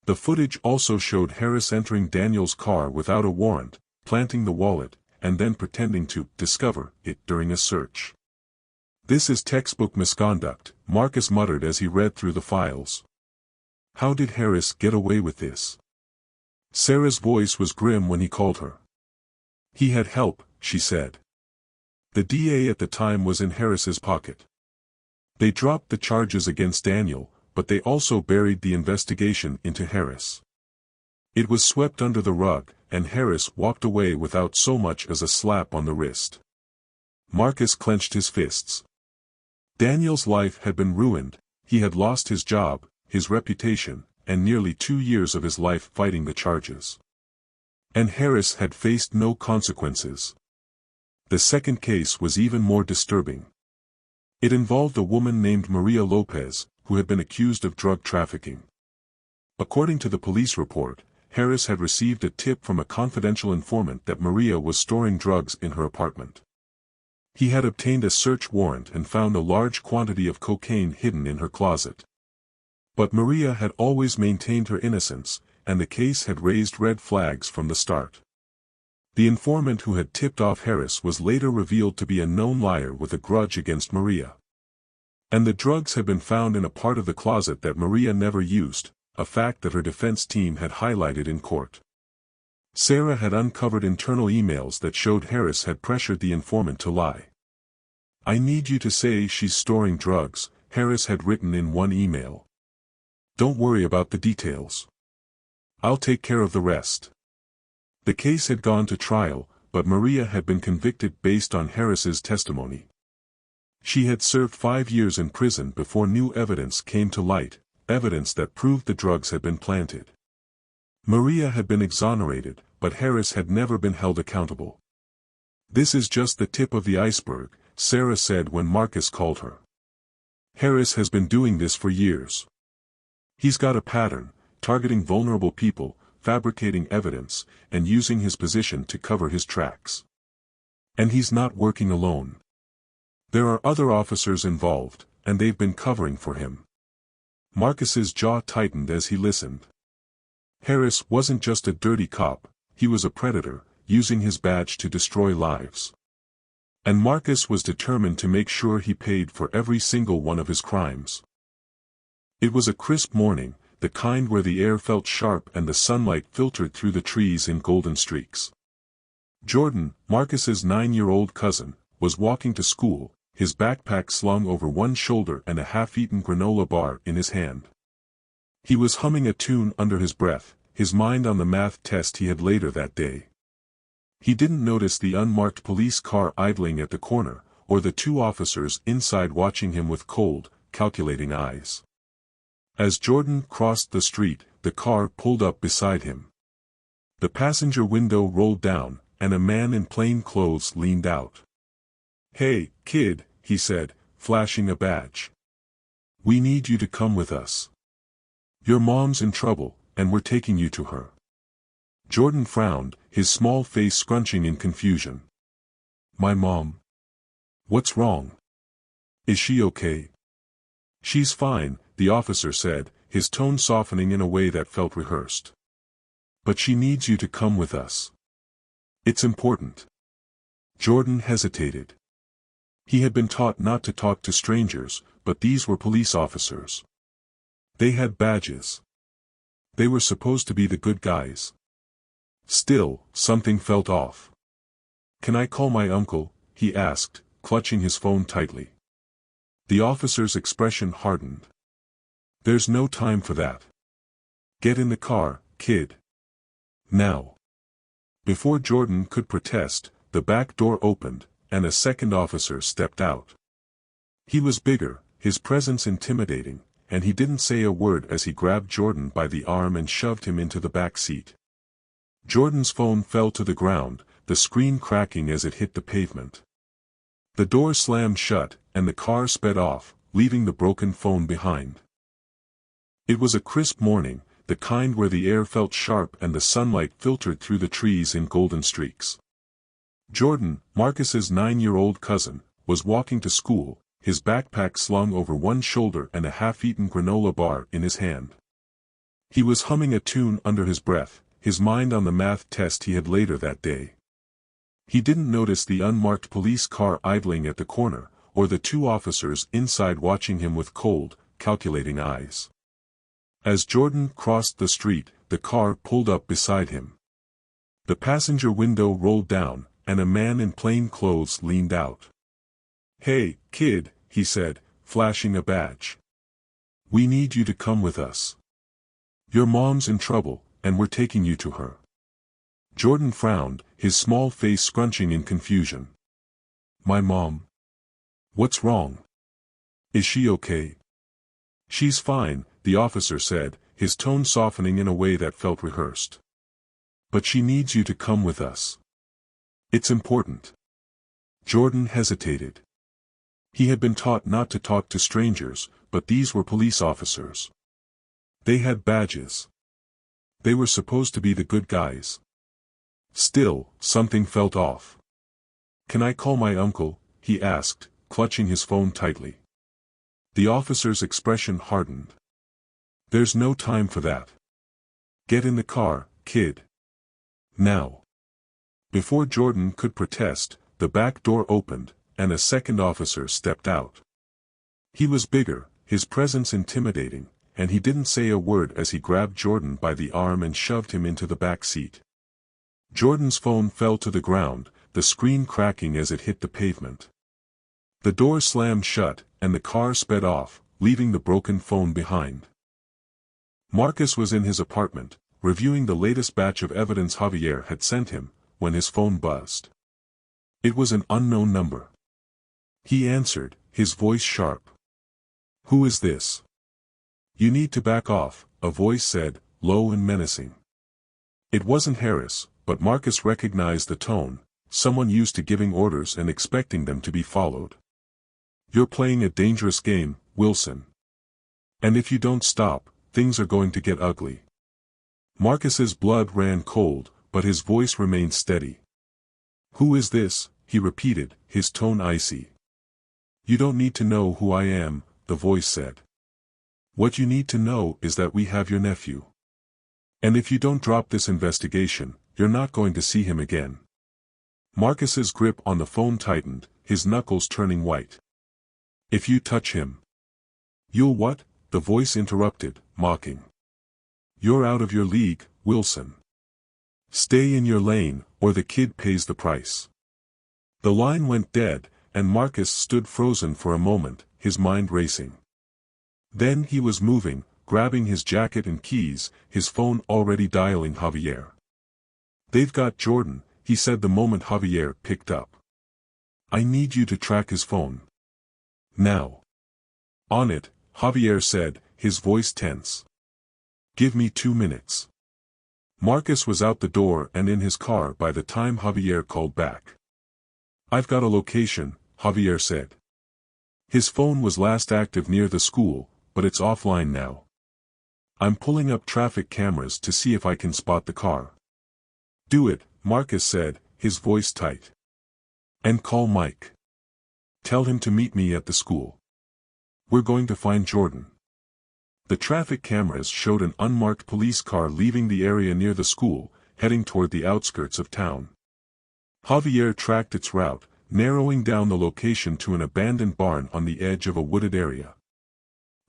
The footage also showed Harass entering Daniel's car without a warrant, planting the wallet, and then pretending to discover it during a search. "This is textbook misconduct," Marcus muttered as he read through the files. How did Harass get away with this? Sarah's voice was grim when he called her. "He had help," she said. The DA at the time was in Harass's pocket. They dropped the charges against Daniel, but they also buried the investigation into Harass. It was swept under the rug, and Harass walked away without so much as a slap on the wrist. Marcus clenched his fists. Daniel's life had been ruined, he had lost his job, his reputation, and nearly 2 years of his life fighting the charges. And Harass had faced no consequences. The second case was even more disturbing. It involved a woman named Maria Lopez, who had been accused of drug trafficking. According to the police report, Harass had received a tip from a confidential informant that Maria was storing drugs in her apartment. He had obtained a search warrant and found a large quantity of cocaine hidden in her closet. But Maria had always maintained her innocence, and the case had raised red flags from the start. The informant who had tipped off Harass was later revealed to be a known liar with a grudge against Maria. And the drugs had been found in a part of the closet that Maria never used, a fact that her defense team had highlighted in court. Sarah had uncovered internal emails that showed Harass had pressured the informant to lie. "I need you to say she's storing drugs," Harass had written in one email. "Don't worry about the details. I'll take care of the rest." The case had gone to trial, but Maria had been convicted based on Harass's testimony. She had served 5 years in prison before new evidence came to light, evidence that proved the drugs had been planted. Maria had been exonerated, but Harass had never been held accountable. "This is just the tip of the iceberg," Sarah said when Marcus called her. "Harass has been doing this for years. He's got a pattern, targeting vulnerable people, fabricating evidence, and using his position to cover his tracks. And he's not working alone. There are other officers involved, and they've been covering for him." Marcus's jaw tightened as he listened. Harass wasn't just a dirty cop, he was a predator, using his badge to destroy lives. And Marcus was determined to make sure he paid for every single one of his crimes. It was a crisp morning, the kind where the air felt sharp and the sunlight filtered through the trees in golden streaks. Jordan, Marcus's 9-year-old cousin, was walking to school, his backpack slung over one shoulder and a half-eaten granola bar in his hand. He was humming a tune under his breath, his mind on the math test he had later that day. He didn't notice the unmarked police car idling at the corner, or the 2 officers inside watching him with cold, calculating eyes. As Jordan crossed the street, the car pulled up beside him. The passenger window rolled down, and a man in plain clothes leaned out. "Hey, kid," he said, flashing a badge. "We need you to come with us. Your mom's in trouble, and we're taking you to her." Jordan frowned, his small face scrunching in confusion. "My mom? What's wrong? Is she okay?" "She's fine," the officer said, his tone softening in a way that felt rehearsed. "But she needs you to come with us. It's important." Jordan hesitated. He had been taught not to talk to strangers, but these were police officers. They had badges. They were supposed to be the good guys. Still, something felt off. "Can I call my uncle?" he asked, clutching his phone tightly. The officer's expression hardened. "There's no time for that. Get in the car, kid. Now." Before Jordan could protest, the back door opened, and a second officer stepped out. He was bigger, his presence intimidating, and he didn't say a word as he grabbed Jordan by the arm and shoved him into the back seat. Jordan's phone fell to the ground, the screen cracking as it hit the pavement. The door slammed shut, and the car sped off, leaving the broken phone behind. It was a crisp morning, the kind where the air felt sharp and the sunlight filtered through the trees in golden streaks. Jordan, Marcus's 9-year-old cousin, was walking to school, his backpack slung over one shoulder and a half-eaten granola bar in his hand. He was humming a tune under his breath, his mind on the math test he had later that day. He didn't notice the unmarked police car idling at the corner, or the 2 officers inside watching him with cold, calculating eyes. As Jordan crossed the street, the car pulled up beside him. The passenger window rolled down, and a man in plain clothes leaned out. "Hey, kid," he said, flashing a badge. "We need you to come with us. Your mom's in trouble, and we're taking you to her." Jordan frowned, his small face scrunching in confusion. "My mom? What's wrong? Is she okay?" "She's fine," the officer said, his tone softening in a way that felt rehearsed. "But she needs you to come with us. It's important." Jordan hesitated. He had been taught not to talk to strangers, but these were police officers. They had badges. They were supposed to be the good guys. Still, something felt off. "Can I call my uncle?" he asked, clutching his phone tightly. The officer's expression hardened. "There's no time for that. Get in the car, kid. Now." Before Jordan could protest, the back door opened, and a second officer stepped out. He was bigger, his presence intimidating, and he didn't say a word as he grabbed Jordan by the arm and shoved him into the back seat. Jordan's phone fell to the ground, the screen cracking as it hit the pavement. The door slammed shut, and the car sped off, leaving the broken phone behind. Marcus was in his apartment, reviewing the latest batch of evidence Javier had sent him, when his phone buzzed. It was an unknown number. He answered, his voice sharp. "Who is this?" "You need to back off," a voice said, low and menacing. It wasn't Harass, but Marcus recognized the tone, someone used to giving orders and expecting them to be followed. "You're playing a dangerous game, Wilson. And if you don't stop, things are going to get ugly." Marcus's blood ran cold, but his voice remained steady. "Who is this?" he repeated, his tone icy. "You don't need to know who I am," the voice said. "What you need to know is that we have your nephew. And if you don't drop this investigation, you're not going to see him again." Marcus's grip on the phone tightened, his knuckles turning white. "If you touch him." "You'll what?" the voice interrupted, mocking. You're out of your league, Wilson. Stay in your lane, or the kid pays the price. The line went dead, and Marcus stood frozen for a moment, his mind racing. Then he was moving, grabbing his jacket and keys, his phone already dialing Javier. "They've got Jordan," he said the moment Javier picked up. "I need you to track his phone. Now." "On it," Javier said, his voice tense. "Give me 2 minutes." Marcus was out the door and in his car by the time Javier called back. "I've got a location," Javier said. His phone was last active near the school, but it's offline now. "I'm pulling up traffic cameras to see if I can spot the car." "Do it," Marcus said, his voice tight. "And call Mike. Tell him to meet me at the school. We're going to find Jordan." The traffic cameras showed an unmarked police car leaving the area near the school, heading toward the outskirts of town. Javier tracked its route, narrowing down the location to an abandoned barn on the edge of a wooded area.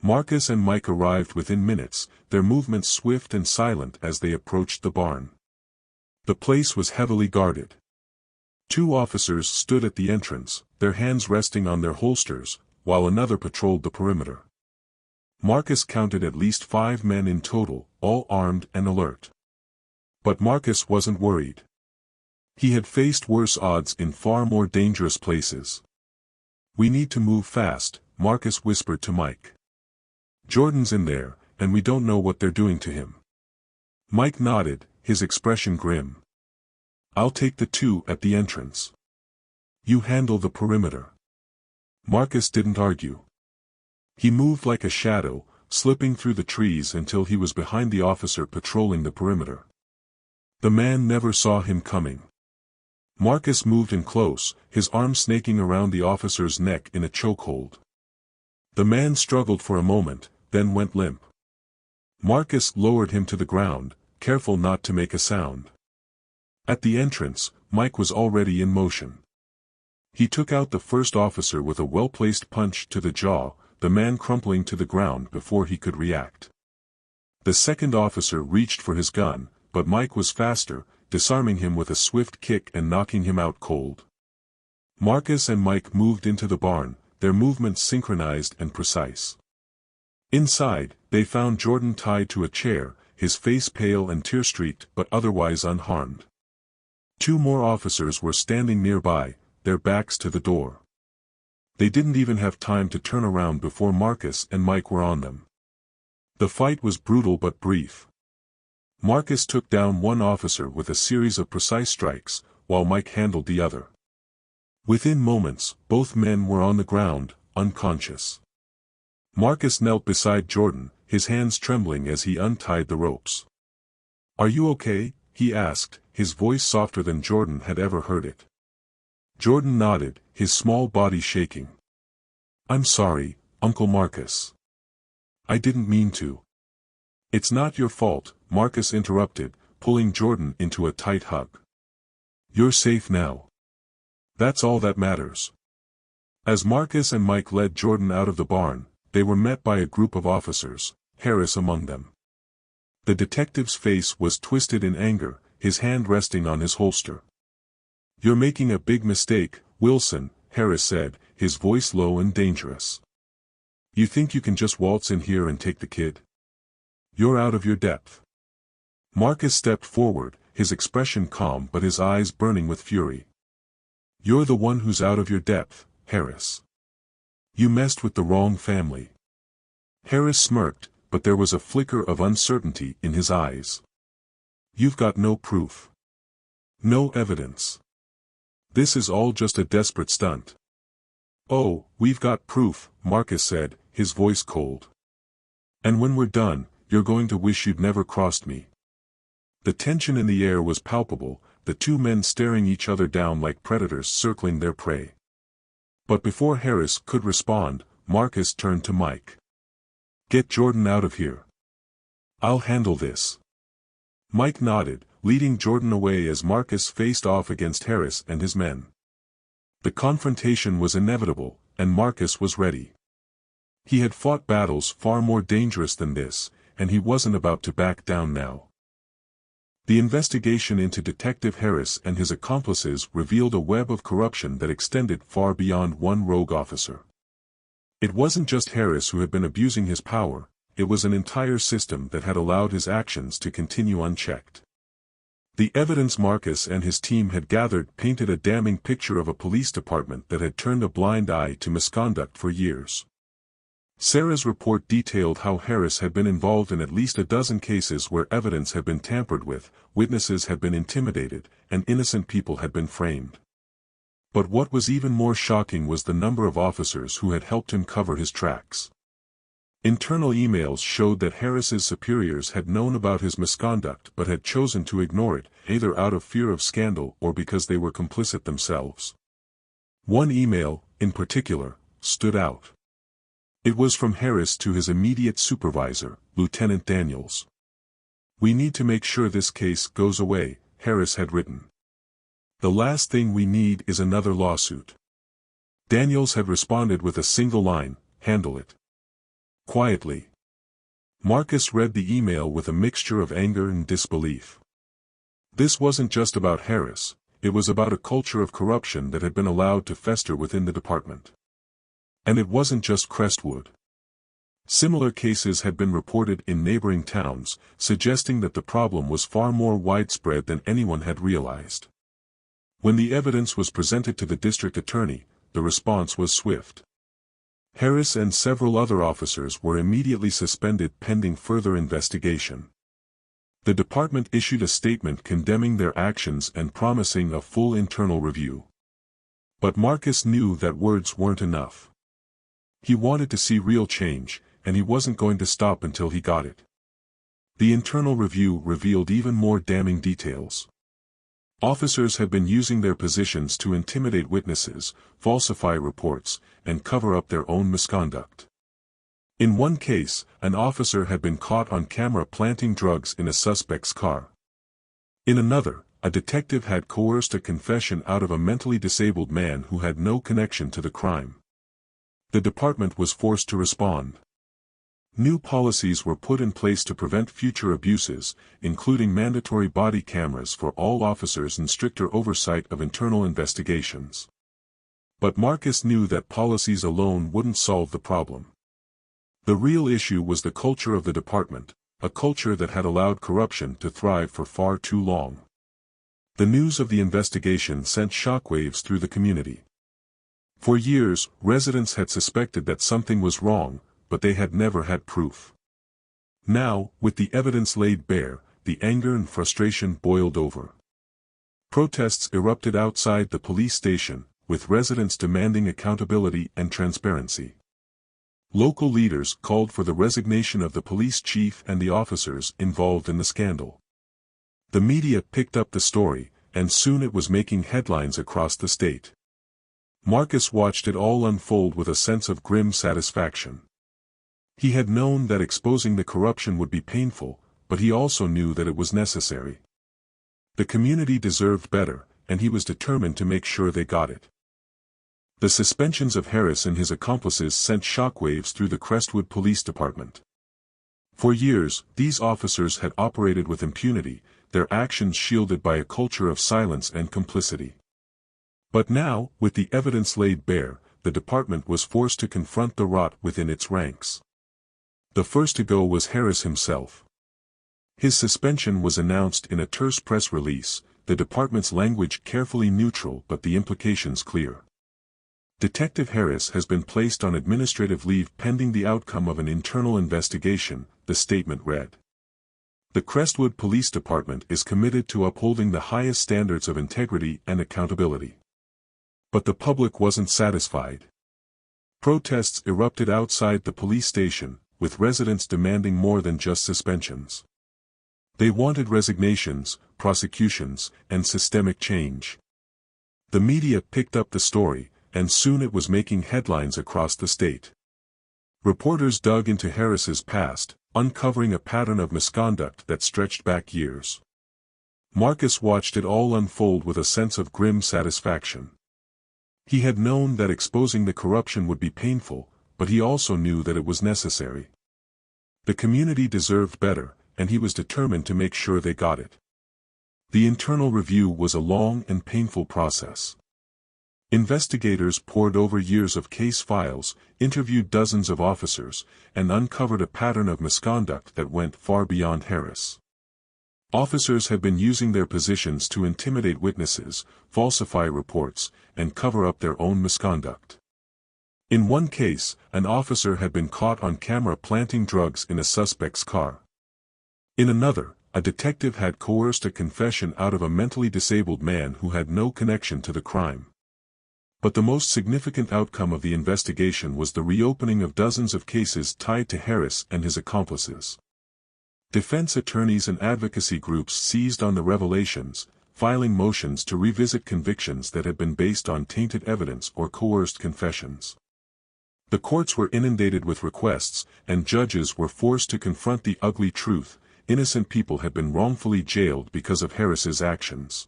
Marcus and Mike arrived within minutes, their movements swift and silent as they approached the barn. The place was heavily guarded. 2 officers stood at the entrance, their hands resting on their holsters, while another patrolled the perimeter. Marcus counted at least 5 men in total, all armed and alert. But Marcus wasn't worried. He had faced worse odds in far more dangerous places. "We need to move fast," Marcus whispered to Mike. "Jordan's in there, and we don't know what they're doing to him." Mike nodded, his expression grim. "I'll take the 2 at the entrance. You handle the perimeter." Marcus didn't argue. He moved like a shadow, slipping through the trees until he was behind the officer patrolling the perimeter. The man never saw him coming. Marcus moved in close, his arm snaking around the officer's neck in a chokehold. The man struggled for a moment, then went limp. Marcus lowered him to the ground, careful not to make a sound. At the entrance, Mike was already in motion. He took out the first officer with a well-placed punch to the jaw, the man crumpling to the ground before he could react. The second officer reached for his gun, but Mike was faster, disarming him with a swift kick and knocking him out cold. Marcus and Mike moved into the barn, their movements synchronized and precise. Inside, they found Jordan tied to a chair, his face pale and tear-streaked but otherwise unharmed. 2 more officers were standing nearby, their backs to the door. They didn't even have time to turn around before Marcus and Mike were on them. The fight was brutal but brief. Marcus took down one officer with a series of precise strikes, while Mike handled the other. Within moments, both men were on the ground, unconscious. Marcus knelt beside Jordan, his hands trembling as he untied the ropes. "Are you okay?" he asked, his voice softer than Jordan had ever heard it. Jordan nodded, his small body shaking. "I'm sorry, Uncle Marcus. I didn't mean to." "It's not your fault," Marcus interrupted, pulling Jordan into a tight hug. "You're safe now. That's all that matters." As Marcus and Mike led Jordan out of the barn, they were met by a group of officers, Harass among them. The detective's face was twisted in anger, his hand resting on his holster. "You're making a big mistake, Wilson," Harass said, his voice low and dangerous. "You think you can just waltz in here and take the kid? You're out of your depth." Marcus stepped forward, his expression calm but his eyes burning with fury. "You're the one who's out of your depth, Harass. You messed with the wrong family." Harass smirked, but there was a flicker of uncertainty in his eyes. "You've got no proof. No evidence. This is all just a desperate stunt." "Oh, we've got proof," Marcus said, his voice cold. "And when we're done, you're going to wish you'd never crossed me." The tension in the air was palpable, the 2 men staring each other down like predators circling their prey. But before Harass could respond, Marcus turned to Mike. "Get Jordan out of here. I'll handle this." Mike nodded, leading Jordan away as Marcus faced off against Harass and his men. The confrontation was inevitable, and Marcus was ready. He had fought battles far more dangerous than this, and he wasn't about to back down now. The investigation into Detective Harass and his accomplices revealed a web of corruption that extended far beyond one rogue officer. It wasn't just Harass who had been abusing his power, it was an entire system that had allowed his actions to continue unchecked. The evidence Marcus and his team had gathered painted a damning picture of a police department that had turned a blind eye to misconduct for years. Sarah's report detailed how Harass had been involved in at least a dozen cases where evidence had been tampered with, witnesses had been intimidated, and innocent people had been framed. But what was even more shocking was the number of officers who had helped him cover his tracks. Internal emails showed that Harass's superiors had known about his misconduct but had chosen to ignore it, either out of fear of scandal or because they were complicit themselves. One email, in particular, stood out. It was from Harass to his immediate supervisor, Lieutenant Daniels. "We need to make sure this case goes away," Harass had written. "The last thing we need is another lawsuit." Daniels had responded with a single line, "Handle it quietly." Marcus read the email with a mixture of anger and disbelief. This wasn't just about Harass, it was about a culture of corruption that had been allowed to fester within the department. And it wasn't just Crestwood. Similar cases had been reported in neighboring towns, suggesting that the problem was far more widespread than anyone had realized. When the evidence was presented to the district attorney, the response was swift. Harass and several other officers were immediately suspended pending further investigation. The department issued a statement condemning their actions and promising a full internal review. But Marcus knew that words weren't enough. He wanted to see real change, and he wasn't going to stop until he got it. The internal review revealed even more damning details. Officers had been using their positions to intimidate witnesses, falsify reports, and cover up their own misconduct. In one case, an officer had been caught on camera planting drugs in a suspect's car. In another, a detective had coerced a confession out of a mentally disabled man who had no connection to the crime. The department was forced to respond. New policies were put in place to prevent future abuses, including mandatory body cameras for all officers and stricter oversight of internal investigations. But Marcus knew that policies alone wouldn't solve the problem. The real issue was the culture of the department, a culture that had allowed corruption to thrive for far too long. The news of the investigation sent shockwaves through the community. For years, residents had suspected that something was wrong, but they had never had proof. Now, with the evidence laid bare, the anger and frustration boiled over. Protests erupted outside the police station, with residents demanding accountability and transparency. Local leaders called for the resignation of the police chief and the officers involved in the scandal. The media picked up the story, and soon it was making headlines across the state. Marcus watched it all unfold with a sense of grim satisfaction. He had known that exposing the corruption would be painful, but he also knew that it was necessary. The community deserved better, and he was determined to make sure they got it. The suspensions of Harass and his accomplices sent shockwaves through the Crestwood Police Department. For years, these officers had operated with impunity, their actions shielded by a culture of silence and complicity. But now, with the evidence laid bare, the department was forced to confront the rot within its ranks. The first to go was Harass himself. His suspension was announced in a terse press release, the department's language carefully neutral but the implications clear. Detective Harass has been placed on administrative leave pending the outcome of an internal investigation, the statement read. The Crestwood Police Department is committed to upholding the highest standards of integrity and accountability. But the public wasn't satisfied. Protests erupted outside the police station, with residents demanding more than just suspensions. They wanted resignations, prosecutions, and systemic change. The media picked up the story, and soon it was making headlines across the state. Reporters dug into Harass's past, uncovering a pattern of misconduct that stretched back years. Marcus watched it all unfold with a sense of grim satisfaction. He had known that exposing the corruption would be painful, but he also knew that it was necessary. The community deserved better, and he was determined to make sure they got it. The internal review was a long and painful process. Investigators pored over years of case files, interviewed dozens of officers, and uncovered a pattern of misconduct that went far beyond Harass. Officers had been using their positions to intimidate witnesses, falsify reports, and cover up their own misconduct. In one case, an officer had been caught on camera planting drugs in a suspect's car. In another, a detective had coerced a confession out of a mentally disabled man who had no connection to the crime. But the most significant outcome of the investigation was the reopening of dozens of cases tied to Harass and his accomplices. Defense attorneys and advocacy groups seized on the revelations, filing motions to revisit convictions that had been based on tainted evidence or coerced confessions. The courts were inundated with requests, and judges were forced to confront the ugly truth: innocent people had been wrongfully jailed because of Harass's actions.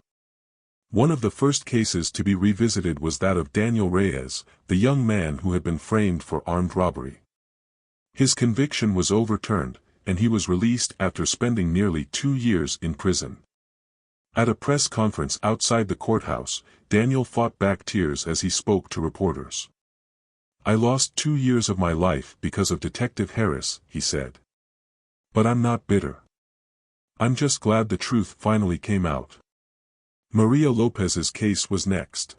One of the first cases to be revisited was that of Daniel Reyes, the young man who had been framed for armed robbery. His conviction was overturned, and he was released after spending nearly 2 years in prison. At a press conference outside the courthouse, Daniel fought back tears as he spoke to reporters. "I lost 2 years of my life because of Detective Harass," he said. "But I'm not bitter. I'm just glad the truth finally came out." Maria Lopez's case was next.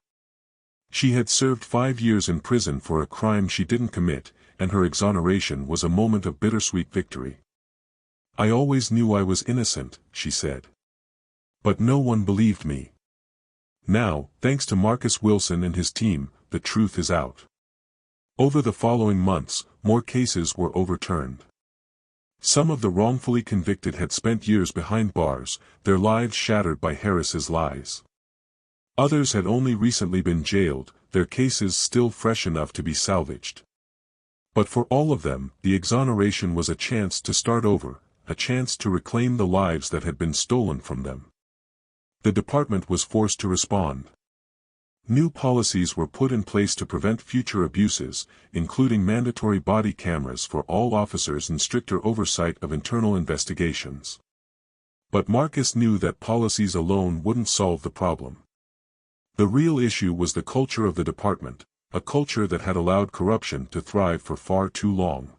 She had served 5 years in prison for a crime she didn't commit, and her exoneration was a moment of bittersweet victory. "I always knew I was innocent," she said. "But no one believed me. Now, thanks to Marcus Wilson and his team, the truth is out." Over the following months, more cases were overturned. Some of the wrongfully convicted had spent years behind bars, their lives shattered by Harass's lies. Others had only recently been jailed, their cases still fresh enough to be salvaged. But for all of them, the exoneration was a chance to start over, a chance to reclaim the lives that had been stolen from them. The department was forced to respond. New policies were put in place to prevent future abuses, including mandatory body cameras for all officers and stricter oversight of internal investigations. But Marcus knew that policies alone wouldn't solve the problem. The real issue was the culture of the department, a culture that had allowed corruption to thrive for far too long.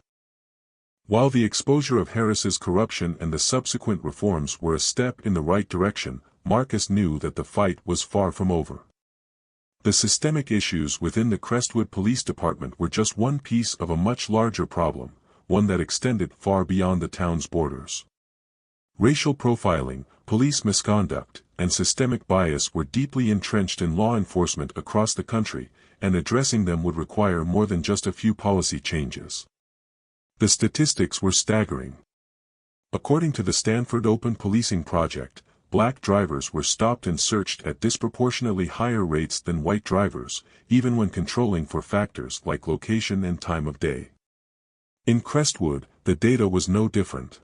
While the exposure of Harass's corruption and the subsequent reforms were a step in the right direction, Marcus knew that the fight was far from over. The systemic issues within the Crestwood Police Department were just one piece of a much larger problem, one that extended far beyond the town's borders. Racial profiling, police misconduct, and systemic bias were deeply entrenched in law enforcement across the country, and addressing them would require more than just a few policy changes. The statistics were staggering. According to the Stanford Open Policing Project, Black drivers were stopped and searched at disproportionately higher rates than white drivers, even when controlling for factors like location and time of day. In Crestwood, the data was no different.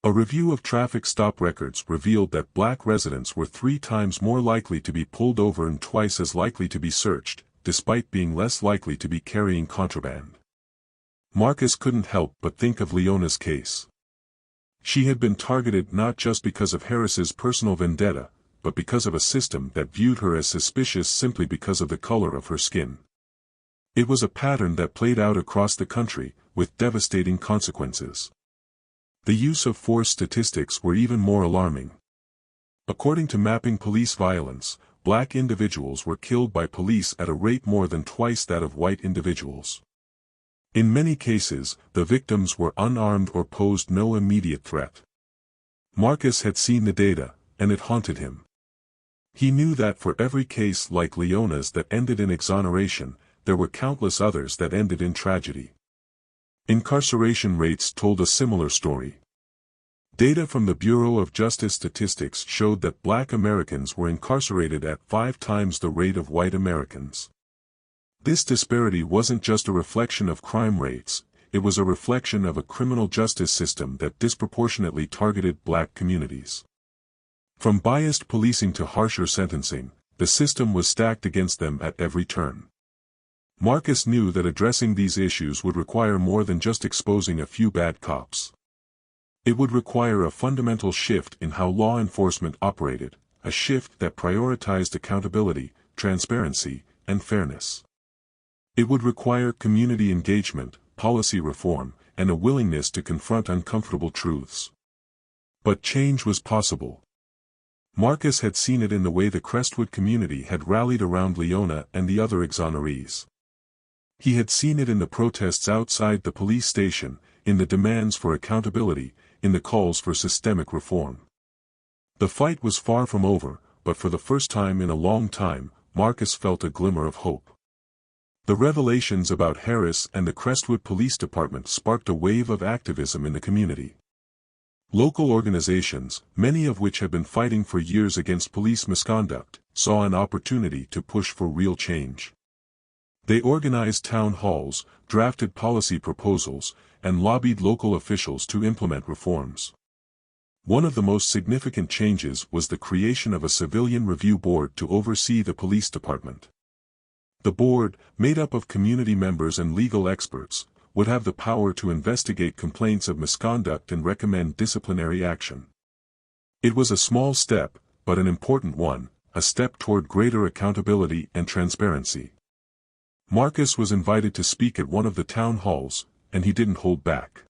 A review of traffic stop records revealed that Black residents were 3 times more likely to be pulled over and twice as likely to be searched, despite being less likely to be carrying contraband. Marcus couldn't help but think of Leona's case. She had been targeted not just because of Harass's personal vendetta, but because of a system that viewed her as suspicious simply because of the color of her skin. It was a pattern that played out across the country, with devastating consequences. The use of force statistics were even more alarming. According to Mapping Police Violence, Black individuals were killed by police at a rate more than twice that of white individuals. In many cases, the victims were unarmed or posed no immediate threat. Marcus had seen the data, and it haunted him. He knew that for every case like Leona's that ended in exoneration, there were countless others that ended in tragedy. Incarceration rates told a similar story. Data from the Bureau of Justice Statistics showed that Black Americans were incarcerated at 5 times the rate of white Americans. This disparity wasn't just a reflection of crime rates, it was a reflection of a criminal justice system that disproportionately targeted Black communities. From biased policing to harsher sentencing, the system was stacked against them at every turn. Marcus knew that addressing these issues would require more than just exposing a few bad cops. It would require a fundamental shift in how law enforcement operated, a shift that prioritized accountability, transparency, and fairness. It would require community engagement, policy reform, and a willingness to confront uncomfortable truths. But change was possible. Marcus had seen it in the way the Crestwood community had rallied around Leona and the other exonerees. He had seen it in the protests outside the police station, in the demands for accountability, in the calls for systemic reform. The fight was far from over, but for the first time in a long time, Marcus felt a glimmer of hope. The revelations about Harass and the Crestwood Police Department sparked a wave of activism in the community. Local organizations, many of which had been fighting for years against police misconduct, saw an opportunity to push for real change. They organized town halls, drafted policy proposals, and lobbied local officials to implement reforms. One of the most significant changes was the creation of a civilian review board to oversee the police department. The board, made up of community members and legal experts, would have the power to investigate complaints of misconduct and recommend disciplinary action. It was a small step, but an important one, a step toward greater accountability and transparency. Marcus was invited to speak at one of the town halls, and he didn't hold back.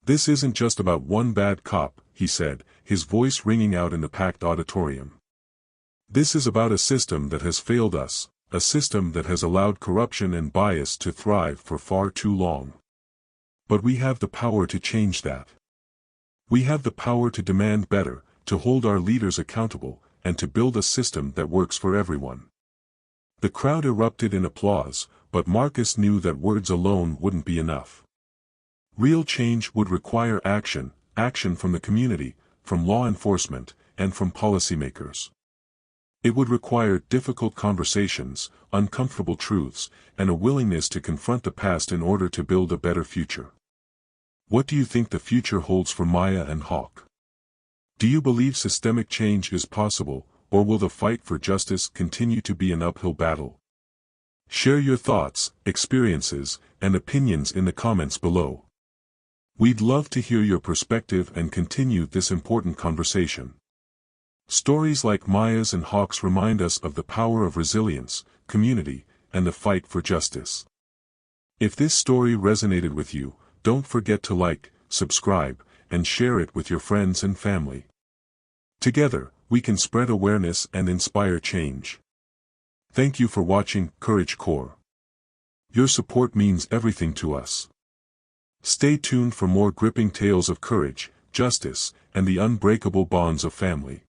"This isn't just about one bad cop," he said, his voice ringing out in the packed auditorium. "This is about a system that has failed us, a system that has allowed corruption and bias to thrive for far too long. But we have the power to change that. We have the power to demand better, to hold our leaders accountable, and to build a system that works for everyone." The crowd erupted in applause, but Marcus knew that words alone wouldn't be enough. Real change would require action, action from the community, from law enforcement, and from policymakers. It would require difficult conversations, uncomfortable truths, and a willingness to confront the past in order to build a better future. What do you think the future holds for Maya and Hawk? Do you believe systemic change is possible, or will the fight for justice continue to be an uphill battle? Share your thoughts, experiences, and opinions in the comments below. We'd love to hear your perspective and continue this important conversation. Stories like Maya's and Hawk's remind us of the power of resilience, community, and the fight for justice. If this story resonated with you, don't forget to like, subscribe, and share it with your friends and family. Together, we can spread awareness and inspire change. Thank you for watching Courage Core. Your support means everything to us. Stay tuned for more gripping tales of courage, justice, and the unbreakable bonds of family.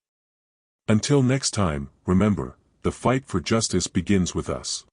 Until next time, remember, the fight for justice begins with us.